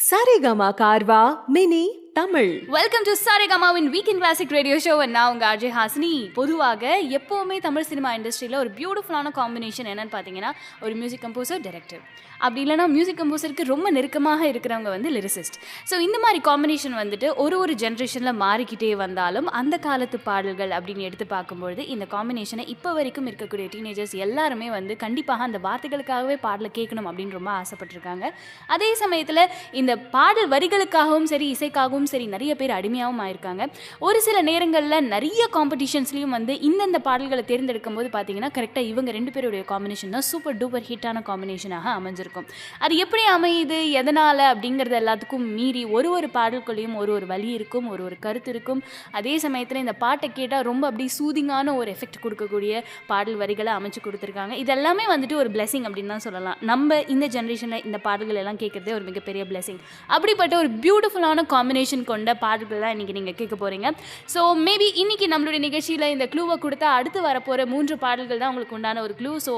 Saregama Carvaan mini Tamil. Welcome to சாரேகாமாவின் weekend classic radio show. நான் உங்க அஜய் ஹாசினி. பொதுவாக எப்போவுமே தமிழ் சினிமா இண்டஸ்ட்ரியில் ஒரு பியூட்டிஃபுல்லான காம்பினேஷன் என்னன்னு பார்த்தீங்கன்னா, ஒரு மியூசிக் கம்போசர், டைரக்டர், அப்படி இல்லைனா மியூசிக் கம்போசருக்கு ரொம்ப நெருக்கமாக இருக்கிறவங்க வந்து லிரிசிஸ்ட். ஸோ இந்த மாதிரி காம்பினேஷன் வந்துட்டு ஒரு ஜென்ரேஷனில் மாறிக்கிட்டே வந்தாலும் அந்த காலத்து பாடல்கள் அப்படின்னு எடுத்து பார்க்கும்பொழுது இந்த காம்பினேஷனை இப்போ வரைக்கும் இருக்கக்கூடிய டீனேஜர்ஸ் எல்லாருமே வந்து கண்டிப்பாக அந்த வார்த்தைகளுக்காகவே பாடலை கேட்கணும் அப்படின்னு ரொம்ப ஆசைப்பட்டிருக்காங்க. அதே சமயத்தில் இந்த பாடல் வரிகளுக்காகவும் சரி, இசைக்காகவும் சரி நிறைய பேர் அடிமையாகவும் ஆயிருக்காங்க. ஒரு சில நேரங்களில் நிறைய காம்படிஷன்ஸ்லையும் வந்து இந்தந்த பாடல்களை தேர்ந்தெடுக்கும் போது பார்த்தீங்கன்னா கரெக்டாக இவங்க ரெண்டு பேருடைய காம்பினேஷன் தான் சூப்பர் டூப்பர் ஹிட்டான காம்பினேஷனாக அமைஞ்சிருக்கும். அது எப்படி அமையுது, எதனால் அப்படிங்கிறது எல்லாத்துக்கும் மீறி ஒரு பாடல்களையும் ஒரு வழி இருக்கும், ஒரு கருத்து இருக்கும். அதே சமயத்தில் இந்த பாட்டை கேட்டால் ரொம்ப அப்படி சூதிங்கான ஒரு எஃபெக்ட் கொடுக்கக்கூடிய பாடல் வரிகளை அமைச்சு கொடுத்துருக்காங்க. இதெல்லாமே வந்துட்டு ஒரு பிளெஸிங் அப்படின்னு தான் சொல்லலாம். நம்ம இந்த ஜென்ரேஷனில் இந்த பாடல்கள் எல்லாம் கேட்குறதே ஒரு மிகப்பெரிய பிளெஸிங். அப்படிப்பட்ட ஒரு பியூட்டிஃபுல்லான காம்பினேஷன் கொண்ட பாடல்கள் தான் இன்னைக்கு நீங்கள் கேட்க போகிறீங்க. ஸோ மேபி இன்னைக்கு நம்மளுடைய நிகழ்ச்சியில் இந்த க்ளூவை கொடுத்தா அடுத்து வரப்போகிற 3 பாடல்கள் தான் உங்களுக்கு உண்டான ஒரு க்ளூ. ஸோ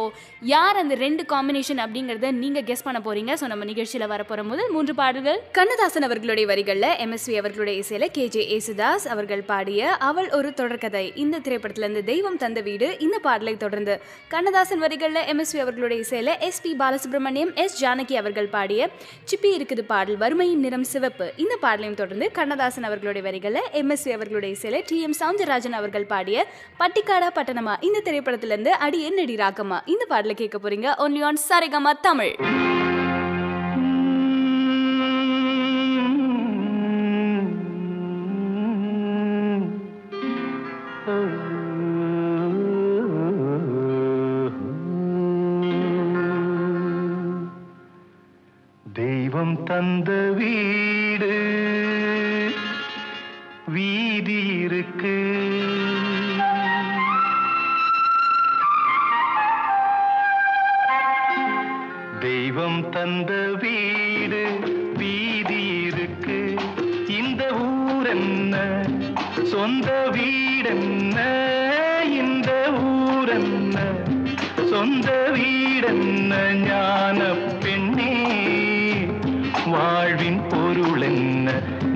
யார் அந்த 2 காம்பினேஷன் அப்படிங்கிறத நீங்கள் கெஸ் பண்ண போகிறீங்க. ஸோ நம்ம நிகழ்ச்சியில் வரப்போகிற முதல் 3 பாடல்கள் கண்ணதாசன் அவர்களுடைய வரிகளில் MSV அவர்களுடைய இசையில் KJ யேசுதாஸ் அவர்கள் பாடிய அவள் ஒரு தொடர்கதை இந்த திரைப்படத்திலிருந்து தெய்வம் தந்த வீடு. இந்த பாடலை தொடர்ந்து கண்ணதாசன் வரிகளில் MSV அவர்களுடைய இசையில் SP பாலசுப்ரமணியம் S ஜானகி அவர்கள் பாடிய சிப்பி இருக்குது பாடல் வறுமையின் நிறம் சிவப்பு. இந்த பாடலையும் தொடர்ந்து கண்ணதாசன் அவர்களுடைய வரிகளில் MSV அவர்களுடைய இசையில் TM சவுந்தரராஜன் அவர்கள் பாடிய பட்டிக்காடா பட்டணமா இந்த திரைப்படத்திலிருந்து அடி என்னடி ராகமா இந்த பாடலை கேட்க போறீங்க. Only on Saregama Tamil. தெய்வம் தந்த வீடு வீதி இருக்கு, தெய்வம் தந்த வீடு வீதி இருக்கு. இந்த ஊரென்ன சொந்த வீடென்ன, இந்த ஊரென்ன சொந்த வீடென்ன, ஞான பெண்ணே வாழ்வின் பொருள் என்ன,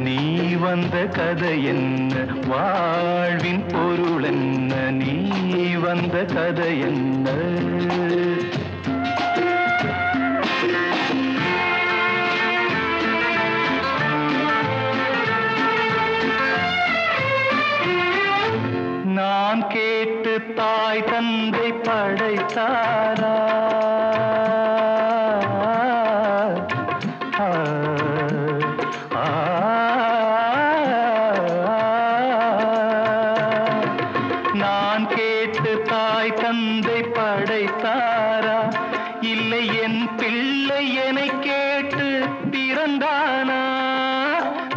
நீ வந்த கதை என்ன, வாழ்வின் பொருள் என்ன, நீ வந்த கதை என்ன. நான் கேட்டு தாய் தந்தை படைத்தாரா, நான் கேட்டு தாய் தந்தை படைத்தாரா, இல்லை என் பிள்ளை என்னை கேட்டு பிறந்தானா,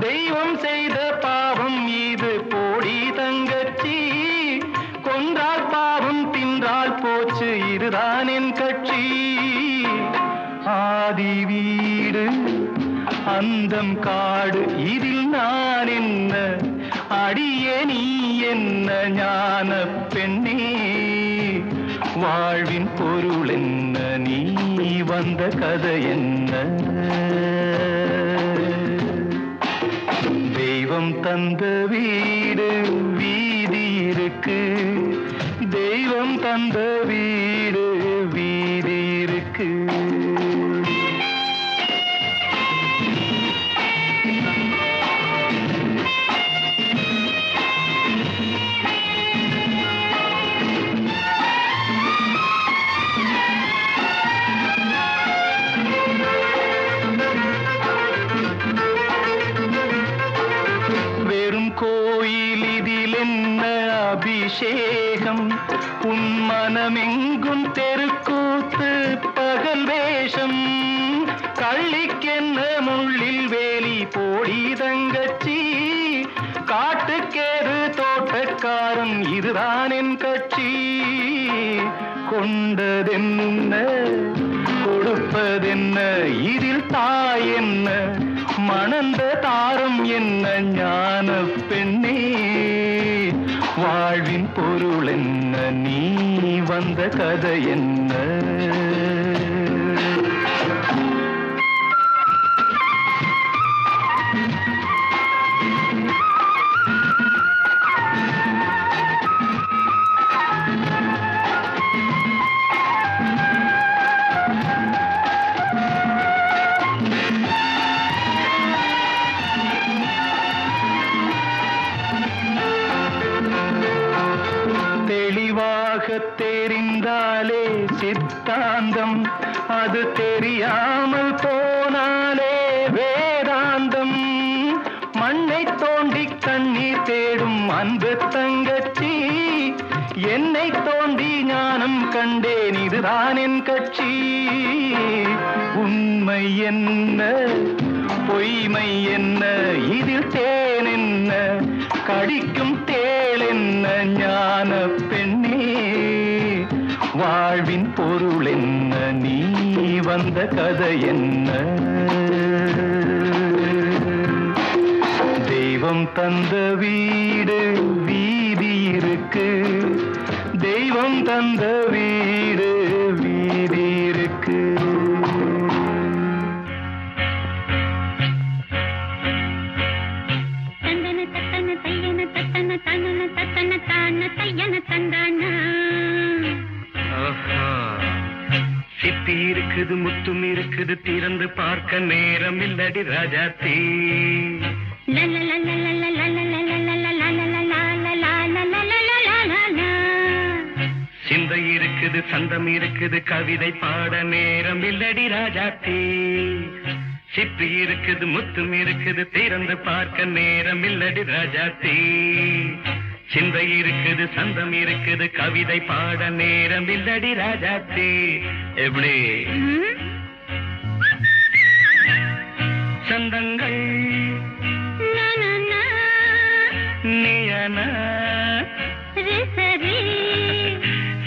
தெய்வம் செய்த பாவம் இது போடி தங்கச்சி, கொன்றால் பாவம் தின்றால் போச்சு இதுதான் என் கட்சி. ஆதி வீடு அந்தம் காடு இதில் நான் என்ன, அடியே நீ என்ன ஞான பெண்ணே, வாழ்வின் பொருள் என்ன, நீ வந்த கதை என்ன. தெய்வம் தந்த வீடு வீதி இருக்கு, தெய்வம் தந்த வீடு வீதி இருக்கு. வெறும் கோயில் இதில் என்ன அபிஷேகம், உன் மனமெங்கும் தெருக்கூத்து பகல் வேஷம், கள்ளிக்கென்ன முள்ளில் வேலி போடி தங்கச்சி, காட்டுக்கேது தோட்டக்காரன் இதுதான் என் கட்சி. கொண்டதென்ன கொடுப்பதென்ன, இதில் தாய் என்ன மணந்த தாரம் என்ன, ஞான பெண்ணே வாழ்வின் பொருள் என்ன, நீ வந்த கதை என்ன. சித்தாந்தம் அது தெரியாமல் போனாலே வேதாந்தம் மண்ணை தோண்டி கண்ணீர் தேடும் அன்பு தங்கச்சி என்னை தோண்டி ஞானம் கண்டேன் இதுதான் என் கட்சி உண்மை என்ன பொய்மை என்ன இதில் தேன் என்ன கடிக்கும் தேள் என்ன ஞான பெண்ணே வாழ்வின் பொருள் என்ன நீ வந்த கதை என்ன தெய்வம் தந்த வீடு வீதி இருக்கு தெய்வம் தந்த வீடு வீதி இருக்கு சித்தி இருக்குது முத்தும் இருக்குது திறந்து பார்க்க நேரம் இல்லடி ராஜாத்தி சிந்தை இருக்குது சந்தம் இருக்குது கவிதை பாட நேரம் இல்லடி ராஜாத்தி சிப்பி இருக்குது முத்தும் இருக்குது திறந்து பார்க்க நேரம் இல்லடி ராஜாத்தி சிந்தை இருக்குது சந்தம் இருக்குது கவிதை பாட நேரம் இல்லடி ராஜாத்தி எப்படி சந்தங்கள் நீயன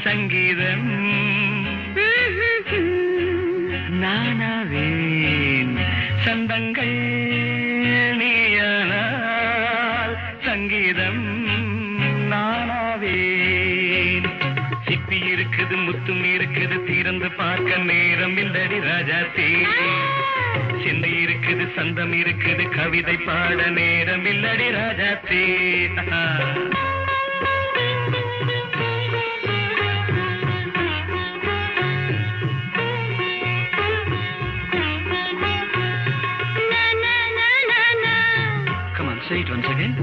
சங்கீதம் நானாவேன் சந்தங்கள் நீயனால் சங்கீதம் நானாவேன் சிப்பி இருக்குது முத்தும் இருக்குது திறந்து பார்க்க நேரம் இல்லடி ராஜாத்தி சிந்தை இருக்குது சந்தம் இருக்குது கவிதை பாட நேரம் இல்லடி Rajathi Come on, say it once again.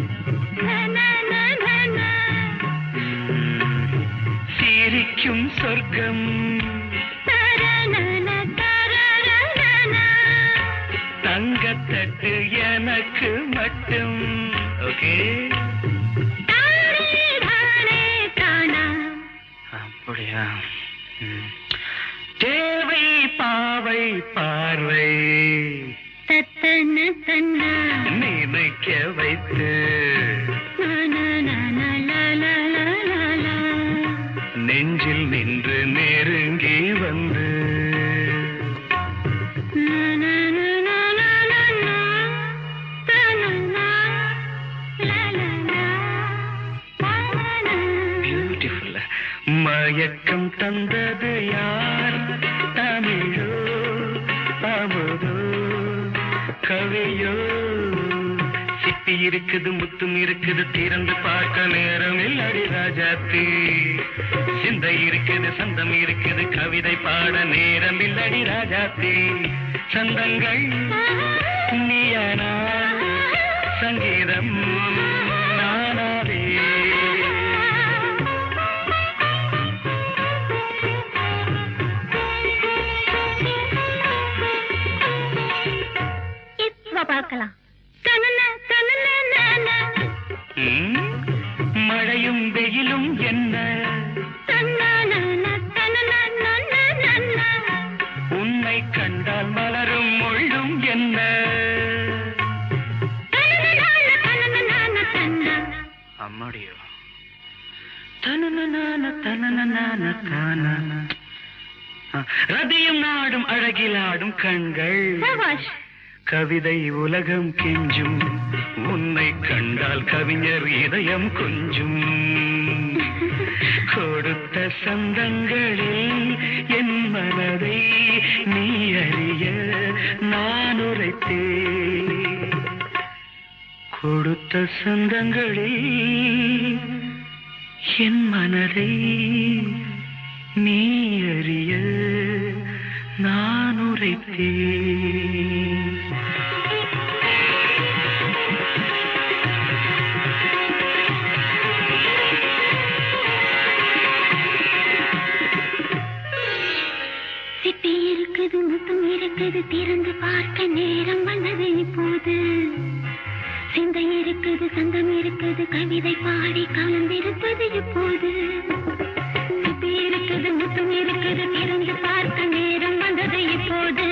சிரிக்கும் சொர்க்கம் தங்கத்தட்டு எனக்கு மட்டும் ஓகே அப்படியா தேவை பாவை பார்வை நினைக்க வைத்து நெஞ்சில் நின்று நெருங்கி வந்து பியூட்டிஃபுல் மயக்கம் தந்தது யார் தமிழோ அமுதோ கவியோ சிப்பி இருக்குது முத்தும் இருக்குது திறந்து பார்க்க நேரம் இல்லடி ராஜாத்தி சிந்தை இருக்குது சந்தம் இருக்குது கவிதை பாட நேரம் இல்லடி ராஜாத்தி சந்தங்கள் நீயானா சங்கீதம் நானாவே பார்க்கலாம் மழையும் வெயிலும் என்ன உன்னை கண்டால் மலரும் முள்ளும் என்ன அம்மாடியோ ரதியும் நாடும் அழகிலாடும் கண்கள் கவிதை உலகம் கெஞ்சும் உன்னை கண்டால் கவிஞர் இதயம் கொஞ்சும் கொடுத்த சந்தங்களில் என் மனதை நீ அறிய நான் உரைத்தேன் கொடுத்த சந்தங்களில் என் மனதை நீ அறிய நான் உரைத்தேன் இருக்குது கவிதை பாடி கலந்திருப்பது இப்போது சிப்பி இருக்குது முத்தம் இருக்குது திறந்து பார்க்க நேரம் வந்தது இப்போது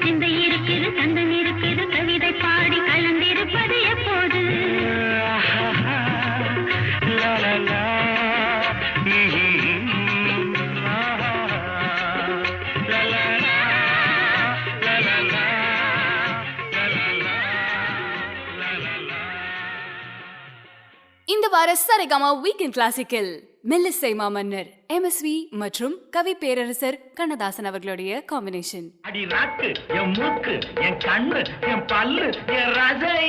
சிந்தை இருக்குது சந்தம் இருக்குது கவிதை பாடி கலந்திருப்பது எப்போது இந்த வார சரிகமா வீக்கெண்ட் கிளாசிக்கில் மெல்லிசை மாமன்னர் MSV மற்றும் கவி பேரரசர் கண்ணதாசன் அவர்களுடைய காம்பினேஷன். அடி ராக்கு என் மூக்கு என் கண்ணு என் பல்லு என் ரசை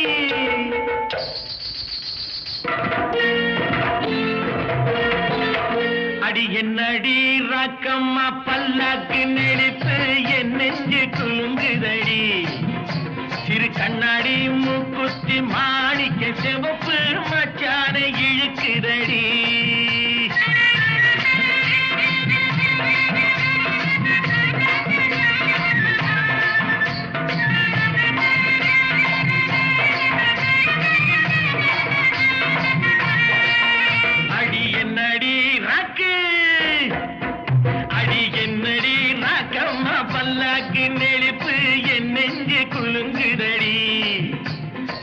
அடி என்னடி ராக்கம்மா பல்லாக்கு நெளிப்பு என் நெஞ்சு குலுங்குதடி சிறு கண்ணாடி மூக்குத்தி மாணிக்க சிவப்பு மச்சான இழுக்குதடி அடி என்னடி ராக்கு அடி என்னடி ராக்கம்மா பல்லாக்கு நெளிப்பு என் நெஞ்சு குலுங்குதடி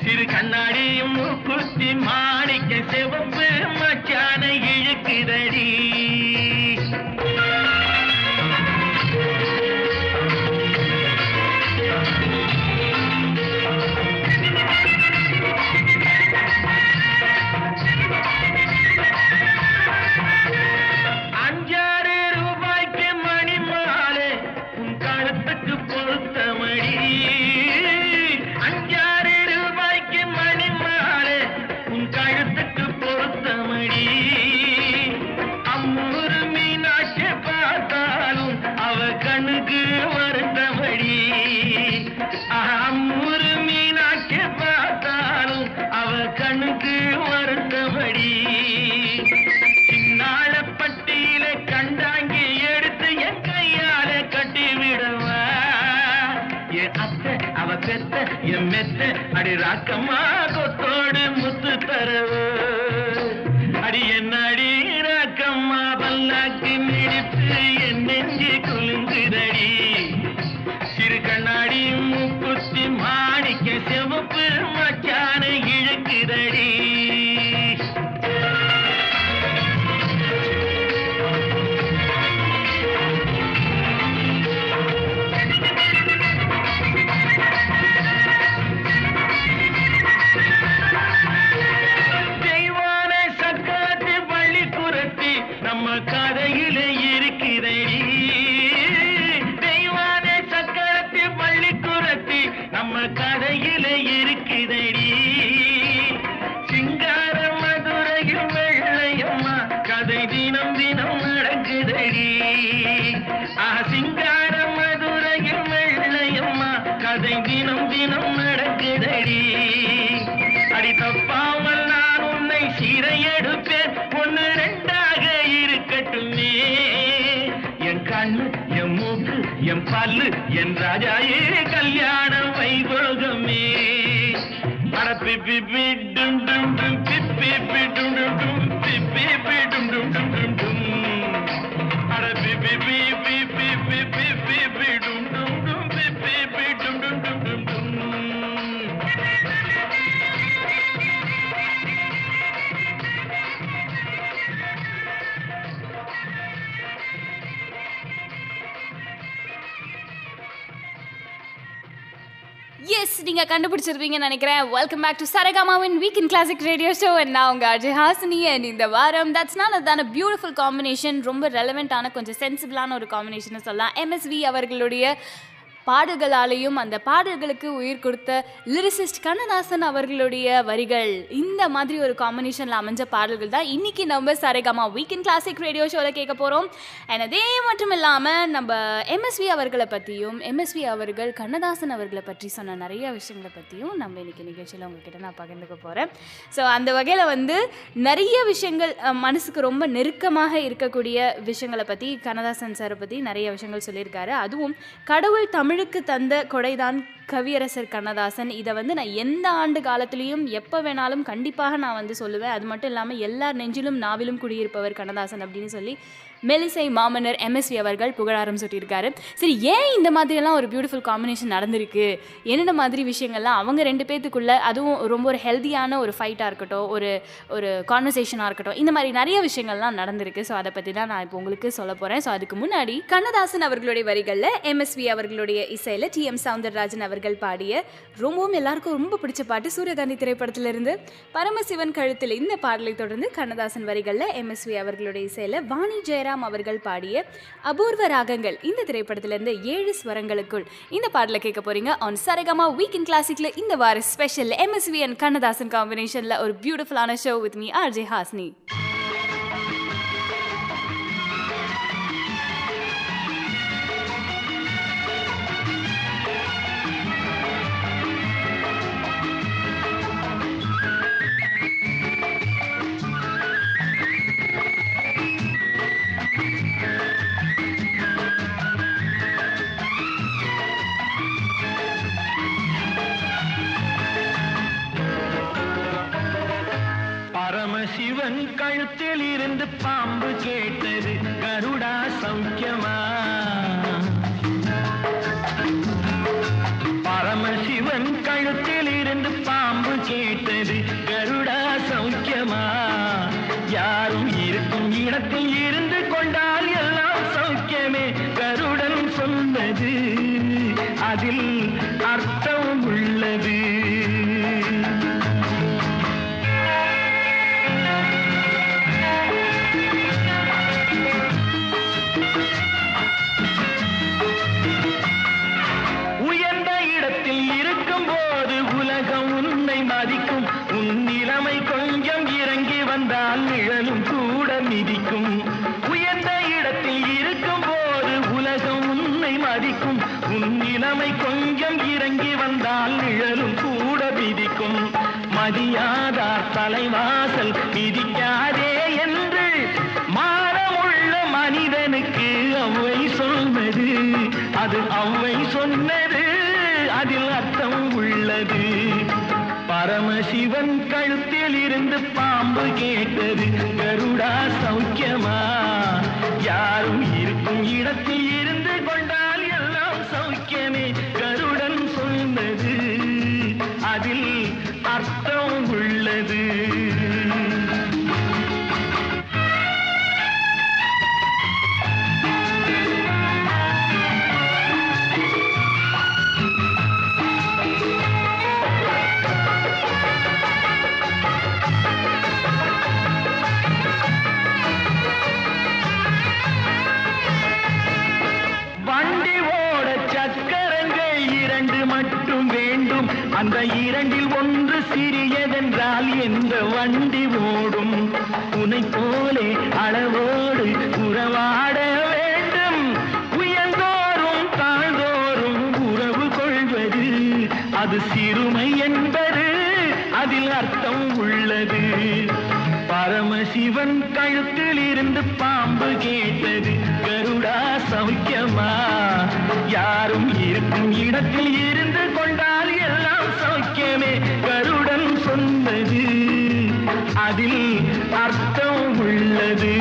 சிறு கண்ணாடி மூக்குத்தி மாணிக்க சிவப்பு மச்சான இழுக்குதடி அடி ராக்கம்மா கொத்தோடு முத்து தரவு அடி என்னடி ராக்கம்மா பல்லாக்கு நெடிப்பு என் நெஞ்சு குலுங்குதடி சிறு கண்ணாடி மூக்குத்தி மாணிக்க சிவப்பு மச்சான இழுக்குதடி கதையிலே இருக்கிறடி தெய்வான சக்கரத்தி பள்ளி குரத்தி நம்ம கதையிலே இருக்கிறடி சிங்கார மதுரையில் வெள்ளையம்மா கதை தினம் தினம் நடக்குதடி சிங்கார மதுரையில் வெள்ளையம்மா கதை தினம் தினம் நடக்குதடி அடி தப்பாமல் நான் உன்னை சிறையெடுப்பேன் ஒன்னு ரெண்டாக இருக்கட்டுமே என் கண்ணு என் மூக்கு என் பல்லு என் ராஜாயே கல்யாண வைபோகமே அட பிப்பி டும் டும் டும் பிப்பி டும் டும் டும் பிப்பி டும் டும் டும் டும் டும் அட பிப்பி பிப்பி பிப்பி பிப்பி டும் டும் டும் பிப்பி டும் டும் டும் டும் டும் எஸ், நீங்க கண்டுபிடிச்சிருப்பீங்கன்னு நினைக்கிறேன். வெல்கம் பேக் டு சரிகமாவின் வீக்கெண்ட் கிளாசிக் ரேடியோ ஷோ. நான் உங்க அஜய் ஹாசினி. அண்ட் இந்த வாரம் தட்ஸ் நாட் அதான பியூட்டிஃபுல் காம்பினேஷன், ரொம்ப ரெலவெண்ட்டான கொஞ்சம் சென்சிபிளான ஒரு காம்பினேஷன் சொல்லலாம். MSV அவர்களுடைய பாடல்களாலேயும் அந்த பாடல்களுக்கு உயிர் கொடுத்த லிரிசிஸ்ட் கண்ணதாசன் அவர்களுடைய வரிகள், இந்த மாதிரி ஒரு காம்பினேஷனில் அமைஞ்ச பாடல்கள் தான் இன்றைக்கி நம்ம சரிகமா வீக்கெண்ட் கிளாசிக் ரேடியோ ஷோவில் கேட்க போகிறோம். அண்ட் அதே மட்டும் இல்லாமல் நம்ம MSV அவர்களை பற்றியும் MSV அவர்கள் கண்ணதாசன் அவர்களை பற்றி சொன்ன நிறைய விஷயங்களை பற்றியும் நம்ம இன்றைக்கி நிகழ்ச்சியில் உங்ககிட்ட நான் பகிர்ந்துக்க போகிறேன். ஸோ அந்த வகையில் நிறைய விஷயங்கள் மனசுக்கு ரொம்ப நெருக்கமாக இருக்கக்கூடிய விஷயங்களை பற்றி கண்ணதாசன் சாரை பற்றி நிறைய விஷயங்கள் சொல்லியிருக்காரு. அதுவும் கடவுள் தமிழுக்கு தந்த கொடைதான் கவியரசர் கண்ணதாசன். இதை வந்து நான் எந்த ஆண்டு காலத்துலேயும் எப்போ வேணாலும் கண்டிப்பாக நான் வந்து சொல்லுவேன். அது மட்டும் இல்லாமல் எல்லார் நெஞ்சிலும் நாவிலும் குடியிருப்பவர் கண்ணதாசன் அப்படின்னு சொல்லி மெல்லிசை மாமன்னர் MSV அவர்கள் புகழாரம் சுட்டியிருக்காரு. சரி, ஏன் இந்த மாதிரியெல்லாம் ஒரு பியூட்டிஃபுல் காம்பினேஷன் நடந்திருக்கு, என்னென்ன மாதிரி விஷயங்கள்லாம் அவங்க ரெண்டு பேத்துக்குள்ளே, அதுவும் ரொம்ப ஒரு ஹெல்த்தியான ஒரு ஃபைட்டாக இருக்கட்டும், ஒரு கான்வர்சேஷனாக இருக்கட்டும், இந்த மாதிரி நிறைய விஷயங்கள்லாம் நடந்திருக்கு. ஸோ அதை பற்றி தான் நான் இப்போ உங்களுக்கு சொல்ல போகிறேன். ஸோ அதுக்கு முன்னாடி கண்ணதாசன் அவர்களுடைய வரிகளில் MSV அவர்களுடைய இசையில் TM சௌந்தரராஜன் அவர்கள் பாடிய ரொம்பவும் எல்லாருக்கும் ரொம்ப பிடிச்ச பாட்டு சூரியகாந்தி திரைப்படத்திலிருந்து பரமசிவன் கழுத்தில். இந்த பாடலை தொடர்ந்து கண்ணதாசன் வரிகளில் MSV அவர்களுடைய இசையில் வாணி ஜெயராம் அவர்கள் பாடிய அபூர்வ ராகங்கள் இந்த திரைப்படத்திலிருந்து 7 ஸ்வரங்களுக்குள் இந்த பாடலை கேட்க போறீங்க ஆன் சரிகமா வீக்கெண்ட் கிளாசிக்ல. இந்த வார ஸ்பெஷல் MSV அண்ட் கண்ணதாசன் காம்பினேஷன்ல ஒரு பியூட்டிஃபுல்லான show with me RJ Hasni. Paramasivan கழுத்தில் இருந்து பாம்பு கேட்டது, கருடா சௌக்கியமா? பரமசிவன் கழுத்தில் இருந்து பாம்பு கேட்டது, கருடா சௌக்கியமா? யாரும் இருக்கும் இடத்தில் இருந்து கொண்டால் எல்லாம் சௌக்கியமே, கருடன் சொன்னது அதில் அர்த்தம் உள்ளது. உன் நிலைமை கொஞ்சம் இறங்கி வந்தால் நிழலும் கூட மிதிக்கும். உயர்ந்த இடத்தில் இருக்கும் போது உலகம் உன்னை மதிக்கும். உன் நிலைமை கொஞ்சம் இறங்கி வந்தால் நிழலும் கூட மிதிக்கும். மதியாதார் தலைவாசல் மிதிக்காதே என்று மானமுள்ள மனிதனுக்கு அவ்வை சொன்னது, அது அவ்வை சொன்னது, அதில் அர்த்தம் உள்ளது. பரமசிவன் கழுத்தில் இருந்து பாம்பு கேட்டது, கருடா சௌக்கியமா? யாரும் இருக்கும் இடத்தில் இருந்து கொண்டால் எல்லாம் சௌக்கியமே, கருடன் சொன்னது அதில் அர்த்தம் உள்ளது. அந்த இரண்டில் ஒன்று சிறியதென்றால் எந்த வண்டி ஓடும்? உன்னை போலே அளவோடு உறவாட வேண்டும். உயர்ந்தோறும் தாழ்ந்தோறும் உறவு கொள்வது அது சிறுமை என்பது, அதில் அர்த்தம் உள்ளது. பரமசிவன் கழுத்தில் இருந்து பாம்பு கேட்டது, கருடா சௌக்கியமா? யாரும் இருக்கும் இடத்தில் இருந்து கொண்டால் எல்லாம் சௌக்கியமே, கருடன் சொன்னது அதில் அர்த்தம் உள்ளது.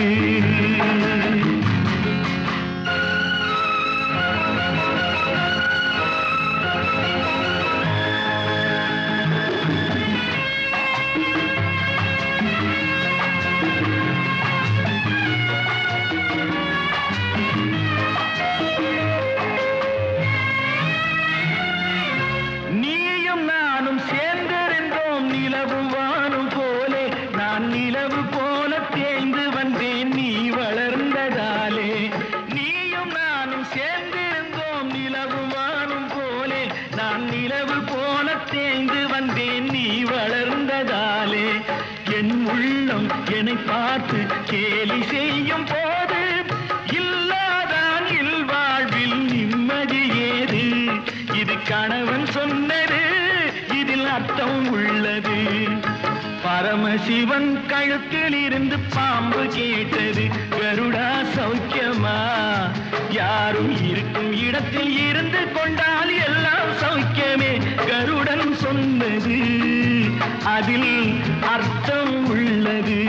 பார்த்து கேலி செய்யும் போது இல்லாதான் இல்வாழ்வில் நிம்மதி ஏது? இது கணவன் சொன்னது, இதில் அர்த்தம் உள்ளது. பரமசிவன் கழுத்தில் இருந்து பாம்பு கேட்டது கருடா சௌக்கியமா? யாரும் இருக்கும் இடத்தில் இருந்து கொண்டால் எல்லாம் சௌக்கியமே. கருடன் சொன்னது அதில் அர்த்தம் உள்ளது.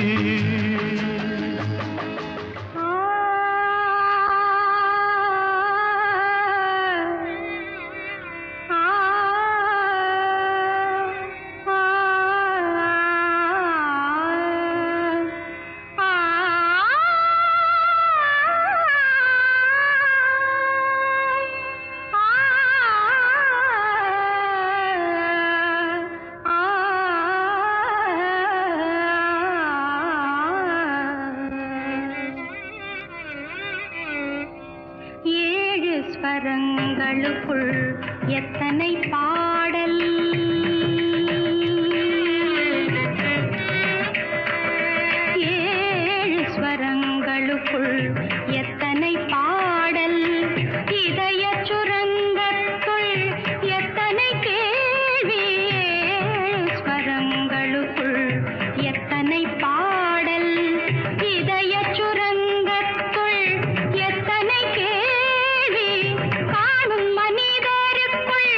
ஸ்வரங்களுக்குள் எத்தனை பாடல், ஏழு ஸ்வரங்களுக்குள் எத்தனை பாடல், இதய சுரங்கத்துள் எத்தனை கேள்வி, ஏழு ஸ்வரங்களுக்குள் எத்தனை பாடல், இதய சுரங்கத்துள் எத்தனை கேள்வி, காணும் மனிதருக்குள்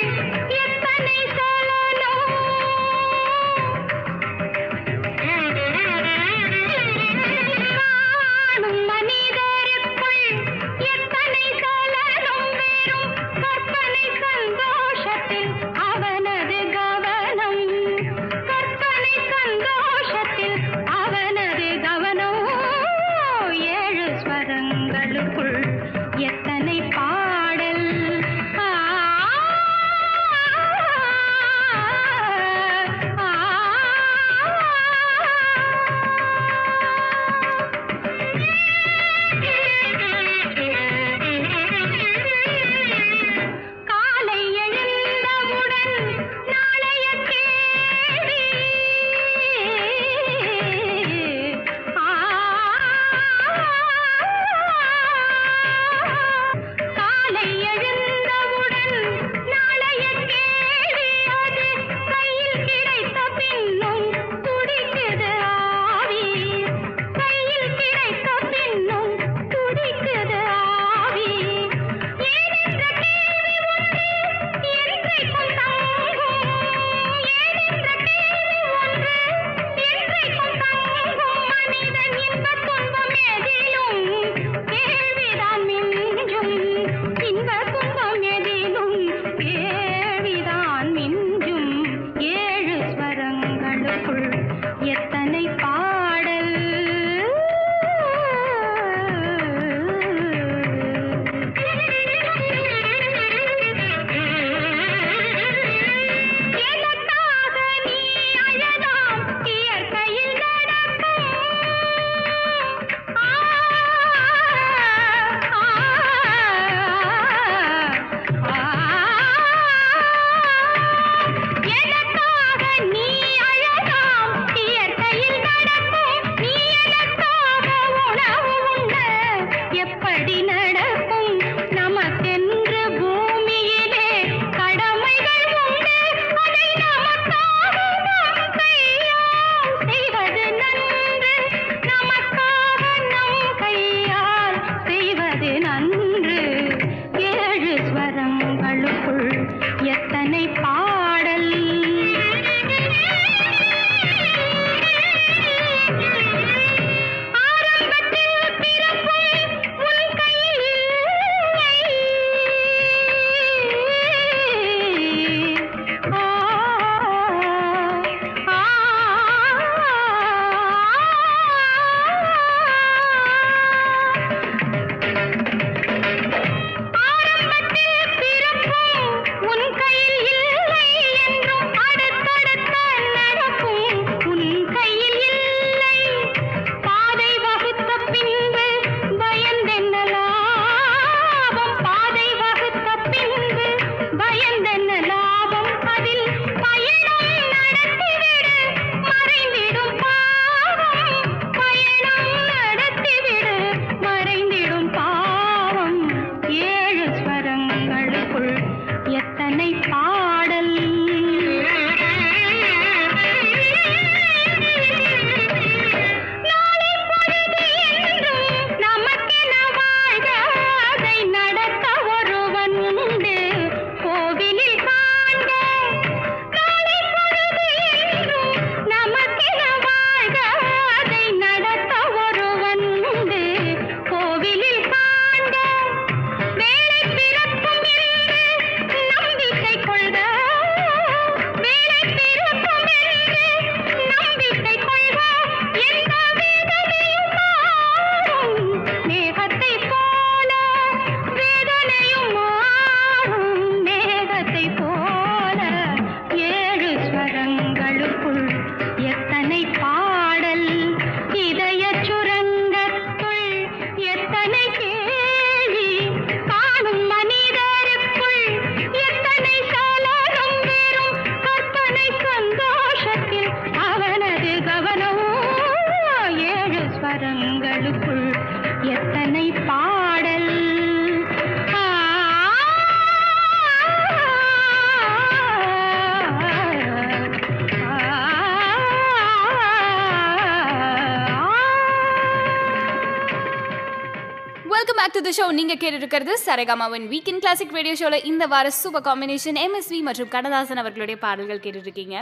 டு தி ஷோ. நீங்க கேட்டு இருக்கிறது சரிகமாவின் வீக்கெண்ட் கிளாசிக் ரேடியோ ஷோல இந்த வார சூப்பர் காம்பினேஷன் MSV மற்றும் கண்ணதாசன் அவர்களுடைய பாடல்கள் கேட்டு இருக்கீங்க.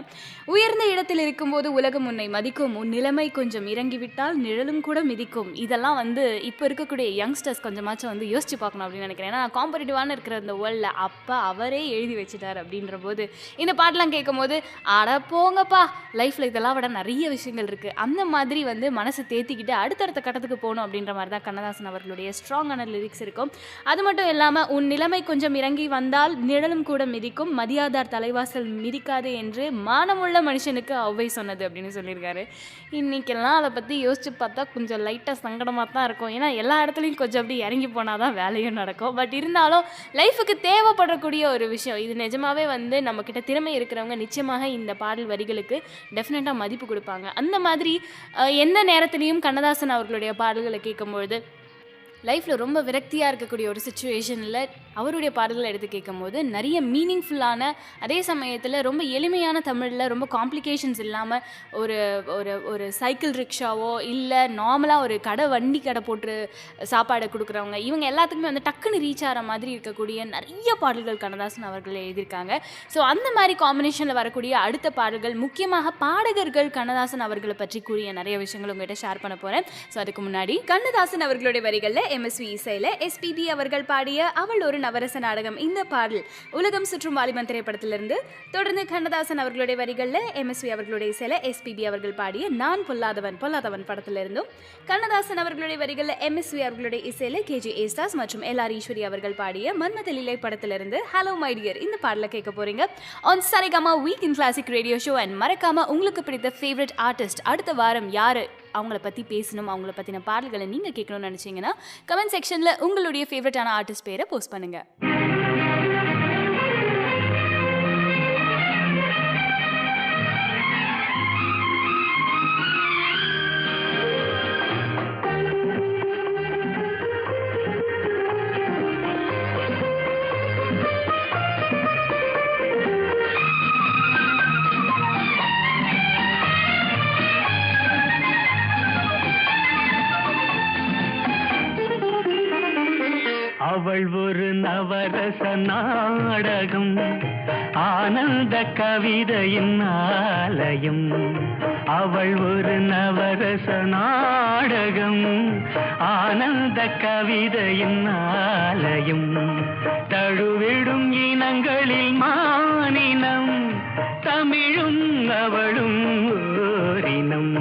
உயர்ந்த இடத்தில் இருக்கும்போது உலகம் உன்னை மதிக்கும், உன் நிலைமை கொஞ்சம் இறங்கிவிட்டால் நிழலும் கூட மிதிக்கும். இதெல்லாம் இப்போ இருக்கக்கூடிய யங்ஸ்டர்ஸ் கொஞ்சமாச்சும் யோசிச்சு பார்க்கணும் அப்படின்னு நினைக்கிறேன். ஏன்னா காம்படிட்டிவான இருக்கிற இந்த வேர்ல்டில் அப்போ அவரே எழுதி வச்சுட்டார் அப்படின்ற போது இந்த பாட்டெலாம் கேட்கும் போது அட போங்கப்பா, லைஃப்பில் இதெல்லாம் விட நிறைய விஷயங்கள் இருக்குது. அந்த மாதிரி மனசை தேத்திக்கிட்டு அடுத்தடுத்த கட்டத்துக்கு போகணும் அப்படின்ற மாதிரி தான் கண்ணதாசன் அவர்களுடைய ஸ்ட்ராங்கான லிரிக்ஸ் இருக்கும். அது மட்டும் இல்லாமல் உன் நிலைமை கொஞ்சம் இறங்கி வந்தால் நிழலும் கூட மிதிக்கும், மதியாதார் தலைவாசல் மிதிக்காது என்று மானமுள்ள மனுஷனுக்கு அவ்வை சொன்னது அப்படின்னு சொல்லியிருக்காரு. இன்றைக்கெல்லாம் அதை பற்றி யோசிச்சு பார்த்தா கொஞ்சம் லைட்டாக சங்கடமாக தான் இருக்கும். ஏன்னா எல்லா இடத்துலையும் கொஞ்சம் அப்படி இறங்கி போனால் தான் வேலையும் நடக்கும். பட் இருந்தாலும் லைஃபுக்கு தேவைப்படக்கூடிய ஒரு விஷயம் இது. நிஜமாவே நம்மக்கிட்ட திறமை இருக்கிறவங்க நிச்சயமாக இந்த பாடல் வரிகளுக்கு டெஃபினட்டாக மதிப்பு கொடுப்பாங்க. அந்த மாதிரி எந்த நேரத்துலையும் கண்ணதாசன் அவர்களுடைய பாடல்களை கேட்கும்பொழுது லைஃப்பில் ரொம்ப விரக்தியாக இருக்கக்கூடிய ஒரு சுச்சுவேஷனில் அவருடைய பாடல்களை எடுத்து கேட்கும்போது நிறைய மீனிங்ஃபுல்லான, அதே சமயத்தில் ரொம்ப எளிமையான தமிழில் ரொம்ப காம்ப்ளிகேஷன்ஸ் இல்லாமல் ஒரு ஒரு ஒரு சைக்கிள் ரிக்ஷாவோ இல்லை நார்மலாக ஒரு வண்டி கடை போட்டு சாப்பாடை கொடுக்குறவங்க இவங்க எல்லாத்துக்குமே டக்குன்னு ரீச் ஆகிற மாதிரி இருக்கக்கூடிய நிறைய பாடல்கள் கண்ணதாசன் அவர்கள் எழுதியிருக்காங்க. ஸோ அந்த மாதிரி காம்பினேஷனில் வரக்கூடிய அடுத்த பாடல்கள், முக்கியமாக பாடகர்கள் கண்ணதாசன் அவர்களை பற்றி கூறிய நிறைய விஷயங்கள் உங்கள்கிட்ட ஷேர் பண்ண போகிறேன். ஸோ அதுக்கு முன்னாடி கண்ணதாசன் அவர்களுடைய வரிகளில் MSV இசையில் SPB அவர்கள் பாடிய அவள் ஒரு நவரச நாடகம் இந்த பாடல் உலகம் சுற்றும் வாலிபன் திரைப்படத்திலிருந்து. தொடர்ந்து கண்ணதாசன் அவர்களுடைய வரிகளில் MSV அவர்களுடைய இசையில் SPB அவர்கள் பாடிய நான் பொல்லாதவன் படத்திலிருந்தும், கண்ணதாசன் அவர்களுடைய வரிகளில் MSV அவர்களுடைய இசையில் KJ ஏஸ்தாஸ் மற்றும் LR ஈஸ்வரி அவர்கள் பாடிய மன்மத லீலை படத்திலிருந்து ஹலோ மை டியர் இந்த பாடலை கேட்க போறீங்க on Saregama week in classic radio show. And மறக்காம உங்களுக்கு பிடித்த ஃபேவரட் ஆர்டிஸ்ட் அடுத்த வாரம் யாரு, அவங்கள பற்றி பேசணும், அவங்கள பற்றின பாடல்களை நீங்கள் கேட்கணும்னு நினச்சிங்கன்னா கமெண்ட் செக்ஷனில் உங்களுடைய ஃபேவரட்டான ஆர்டிஸ்ட் பேரை போஸ்ட் பண்ணுங்கள். அவள் ஒரு நவரச நாடகம், ஆனந்த கவிதையின் ஆலயம். அவள் ஒரு நவரச நாடகம், ஆனந்த கவிதையின் ஆலயம். தழுவிடும் இனங்களில் மானினம், தமிழும் அவளும் ஓரினம்.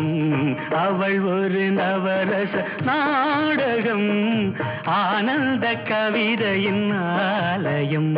அவள் ஒரு நவரச நாடகம், ஆனந்த கவிதையின் ஆலயம்.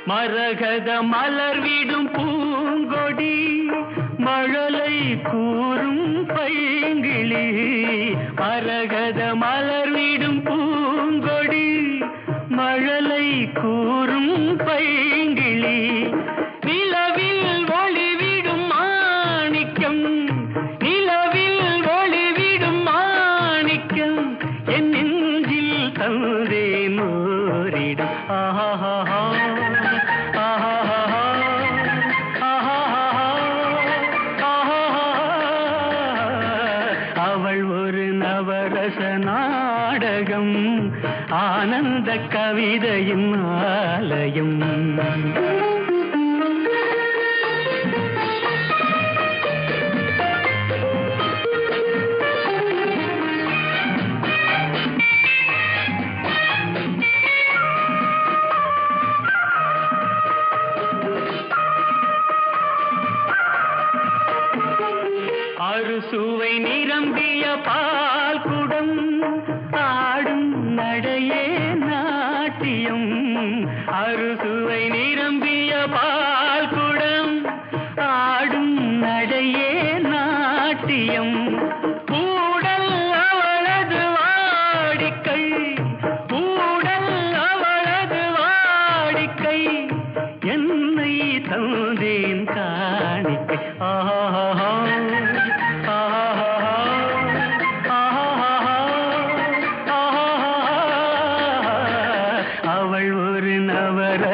மரகத மலர் விடும் பூங்கொடி, மழலை கூறும் பைங்கிளி. மரகத மலர் விடும் பூங்கொடி, மழலை கூறும் பைங்கிளி. நிலவில் ஒளிவிடும் மாணிக்கம், நிலவில் ஒளிவிடும் மாணிக்கம். என் நெஞ்சில் தந்தேன் ஓரிடம். ஆஹா நாடகம், ஆனந்த கவிதையின் ஆலயம். அறுசுவை நிரம்பிய பால் குடம், ஆடும் நடையே நாட்டியம். அறுசுவை நிரம்பிய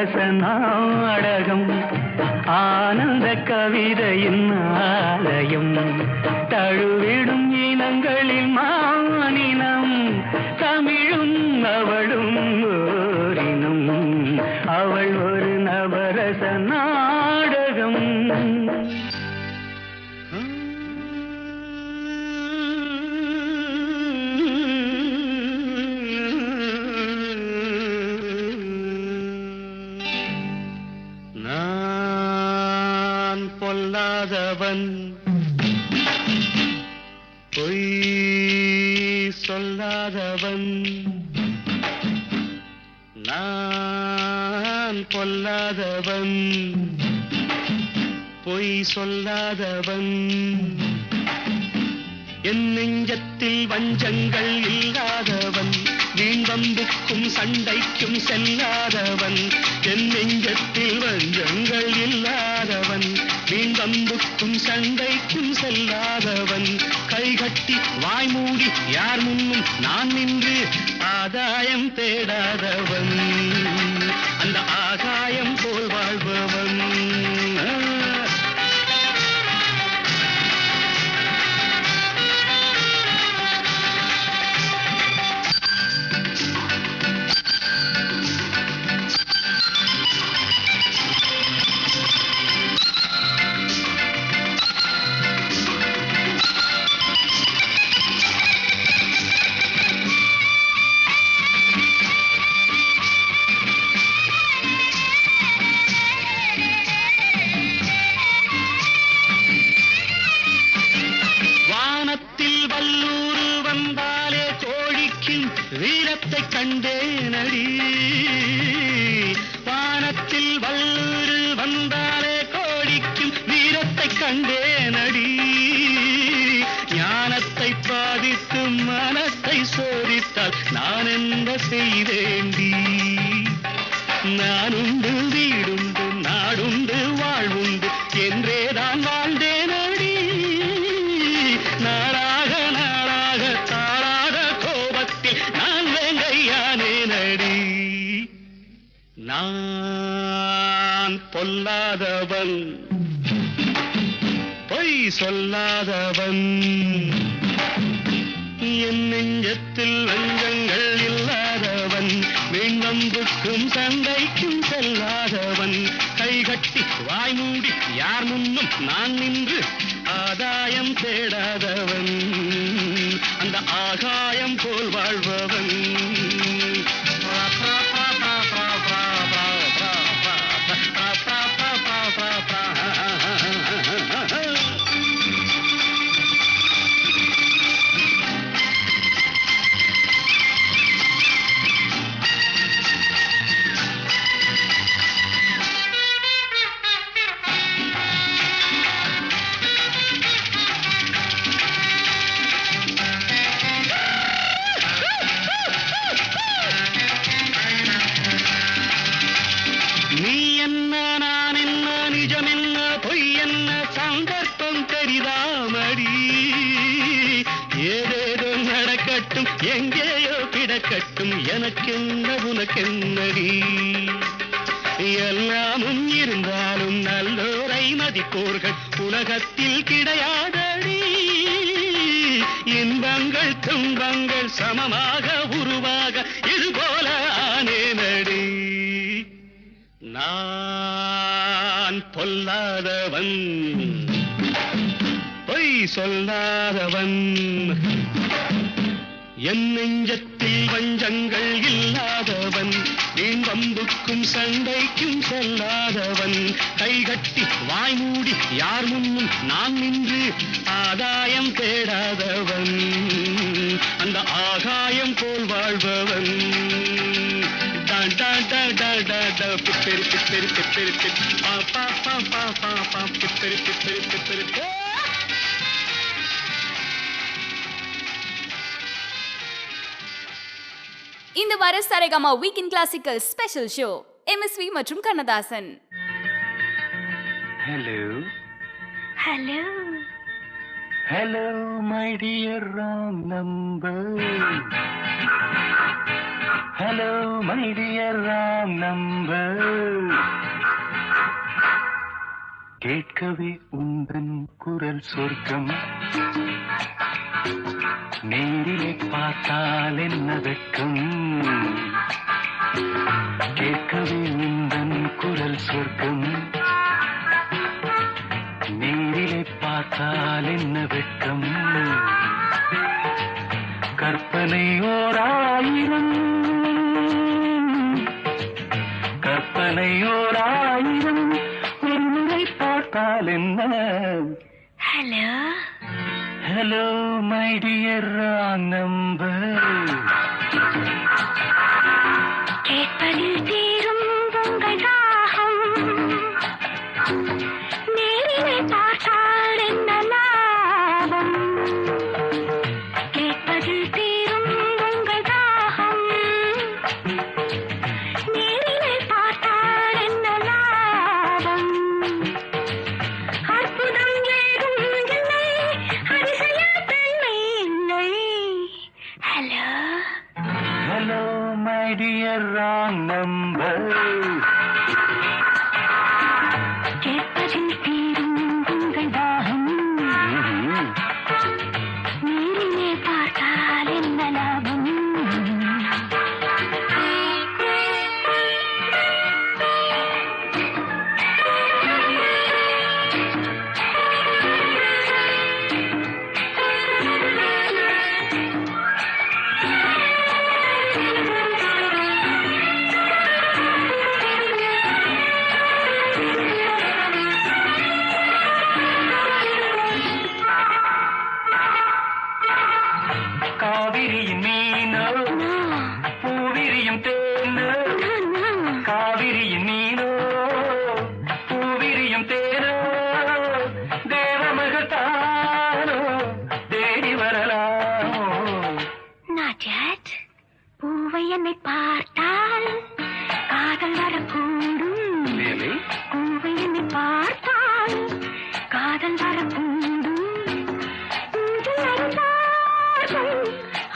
நவரச நாடகம் ஆனந்த கவிதையின் ஆலயம் தழுவிடும் இனங்களில் மானினம் தமிழும் அவளும் ஓரினம் அவள் ஒரு நவரச நாடகம். நான் பொல்லாதவன் பொய் சொல்லாதவன் நான் பொல்லாதவன் பொய் சொல்லாதவன் என் நெஞ்சத்தில் வஞ்சங்கள் இல்லாதவன் வீண்வம்புக்கும் சண்டைக்கும் செல்லாதவன் என் நெஞ்சத்தில் வஞ்சங்கள் இல்லாதவன் வீண்வம்புக்கும் சண்டைக்கும் செல்லாதவன் கைகட்டி வாய்மூடி யார் முன்னும் நான் நின்று ஆதாயம் தேடாதவன் அந்த ஆகாயம் போல் வாழ்பவன். வீரத்தை கண்டேனடி வானத்தில் வல்லூரு வந்தாலே கோடிக்கும் வீரத்தை கண்டேனடி ஞானத்தை பாதித்து மனத்தை சோதித்தால் நான் என்ன செய்தேண்டி நானுண்டு வீடுண்டு நாடுண்டு வாழ்வுண்டு என்றேதான் வாழ்ந்தேனடி நாளாக நாளாக தாளாத கோபத்தில் நான் வேங்கையானேனடி நான் பொல்லாதவன் பொய் சொல்லாதவன் என் நெஞ்சத்தில் வஞ்சங்கள் இல்லாதவன் வீண்வம்புக்கும் சண்டைக்கும் செல்லாதவன் கைகட்டி வாய்மூடி யார் முன்னும் நான் நின்று ஆதாயம் தேடாதவன் அந்த ஆகாயம் போல் வாழ்பவன். எங்கேயோ கிடக்கட்டும் எனக்கென்ன உனக்கென்னடி எல்லாமும் இருந்தாலும் நல்லோரை மதிப்போர்கள் உலகத்தில் கிடையாதடி இன்பங்கள் துன்பங்கள் சமமாக உருவாக இதுபோல ஆனேனடி நான் பொல்லாதவன் பொய் சொல்லாதவன் என் நெஞ்சத்தில் வஞ்சங்கள் இல்லாதவன் வீண்வம்புக்கும் சண்டைக்கும் செல்லாதவன் கைகட்டி வாய்மூடி யார் முன்னும் நான் நின்று ஆதாயம் தேடாதவன் அந்த ஆகாயம் போல் வாழ்பவன். பிப்பெரி பிப்பெரி பிப்பெரி பா பா பா பா பா பா பிப்பெரி பிப்பெரி பிப்பெரி. இந்த வார Saregama weekend classical special show MSV மற்றும் Kannadasan. Hello hello hello my dear wrong number hello my dear wrong number கேட்கவே உந்தன் குரல் சொர்க்கம் நேரிலே பார்த்தால் என்ன வெட்கம் கேட்கவே உந்தன் குரல் சொர்க்கம் நேரிலே பார்த்தால் என்ன வெட்கம் கற்பனை ஓராயிரம் ஒரு முறை பார்த்தால் என்ன hello hello my dear wrong number கேட்பதில் தீரும் உங்கள் தாகம் நேரிலே பார்த்தால் என்ன லாபம் கேட்பதில் தீரும் உங்கள் தாகம் நேரிலே பார்த்தால் என்ன லாபம் அற்புதம் ஏதும் இல்லை அதிசய பெண்மை இல்லை hello hello my dear wrong number கேட்பதில் தீரும் உங்கள் தாகம் நீரிலே பார்த்தால் என்ன லாபம் காவிரியின் மீனோ பூவிரியும் தேனோ காவிரியின் மீனோ பூவிரியும் தேனோ தேவமகத்தானோ தேடி வரலாமோ Not yet. பூவை என்னை பார்த்தால் காதல் வரக்கூடும் Really? பூவை என்னை பார்த்தால் காதல் வரக்கூடும் ஊஞ்சல் அருந்தார்கள்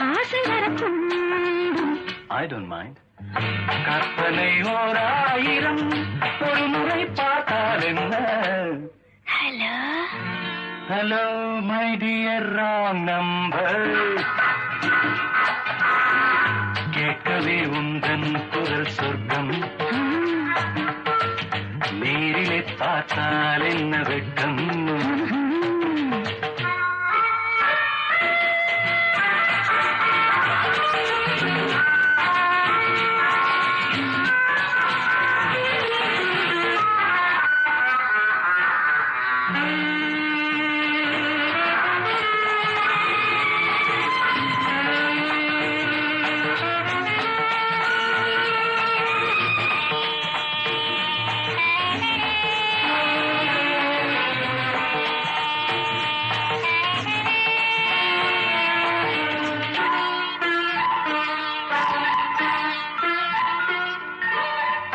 ஆசை வரக்கூடும் I don't mind. கற்பனை ஓராயிரம் ஒரு முறை பார்த்தால் என்ன hello hello my dear wrong number கேட்கவே உந்தன் குரல் சொர்க்கம் நேரிலே பார்த்தால் என்ன வெட்கம்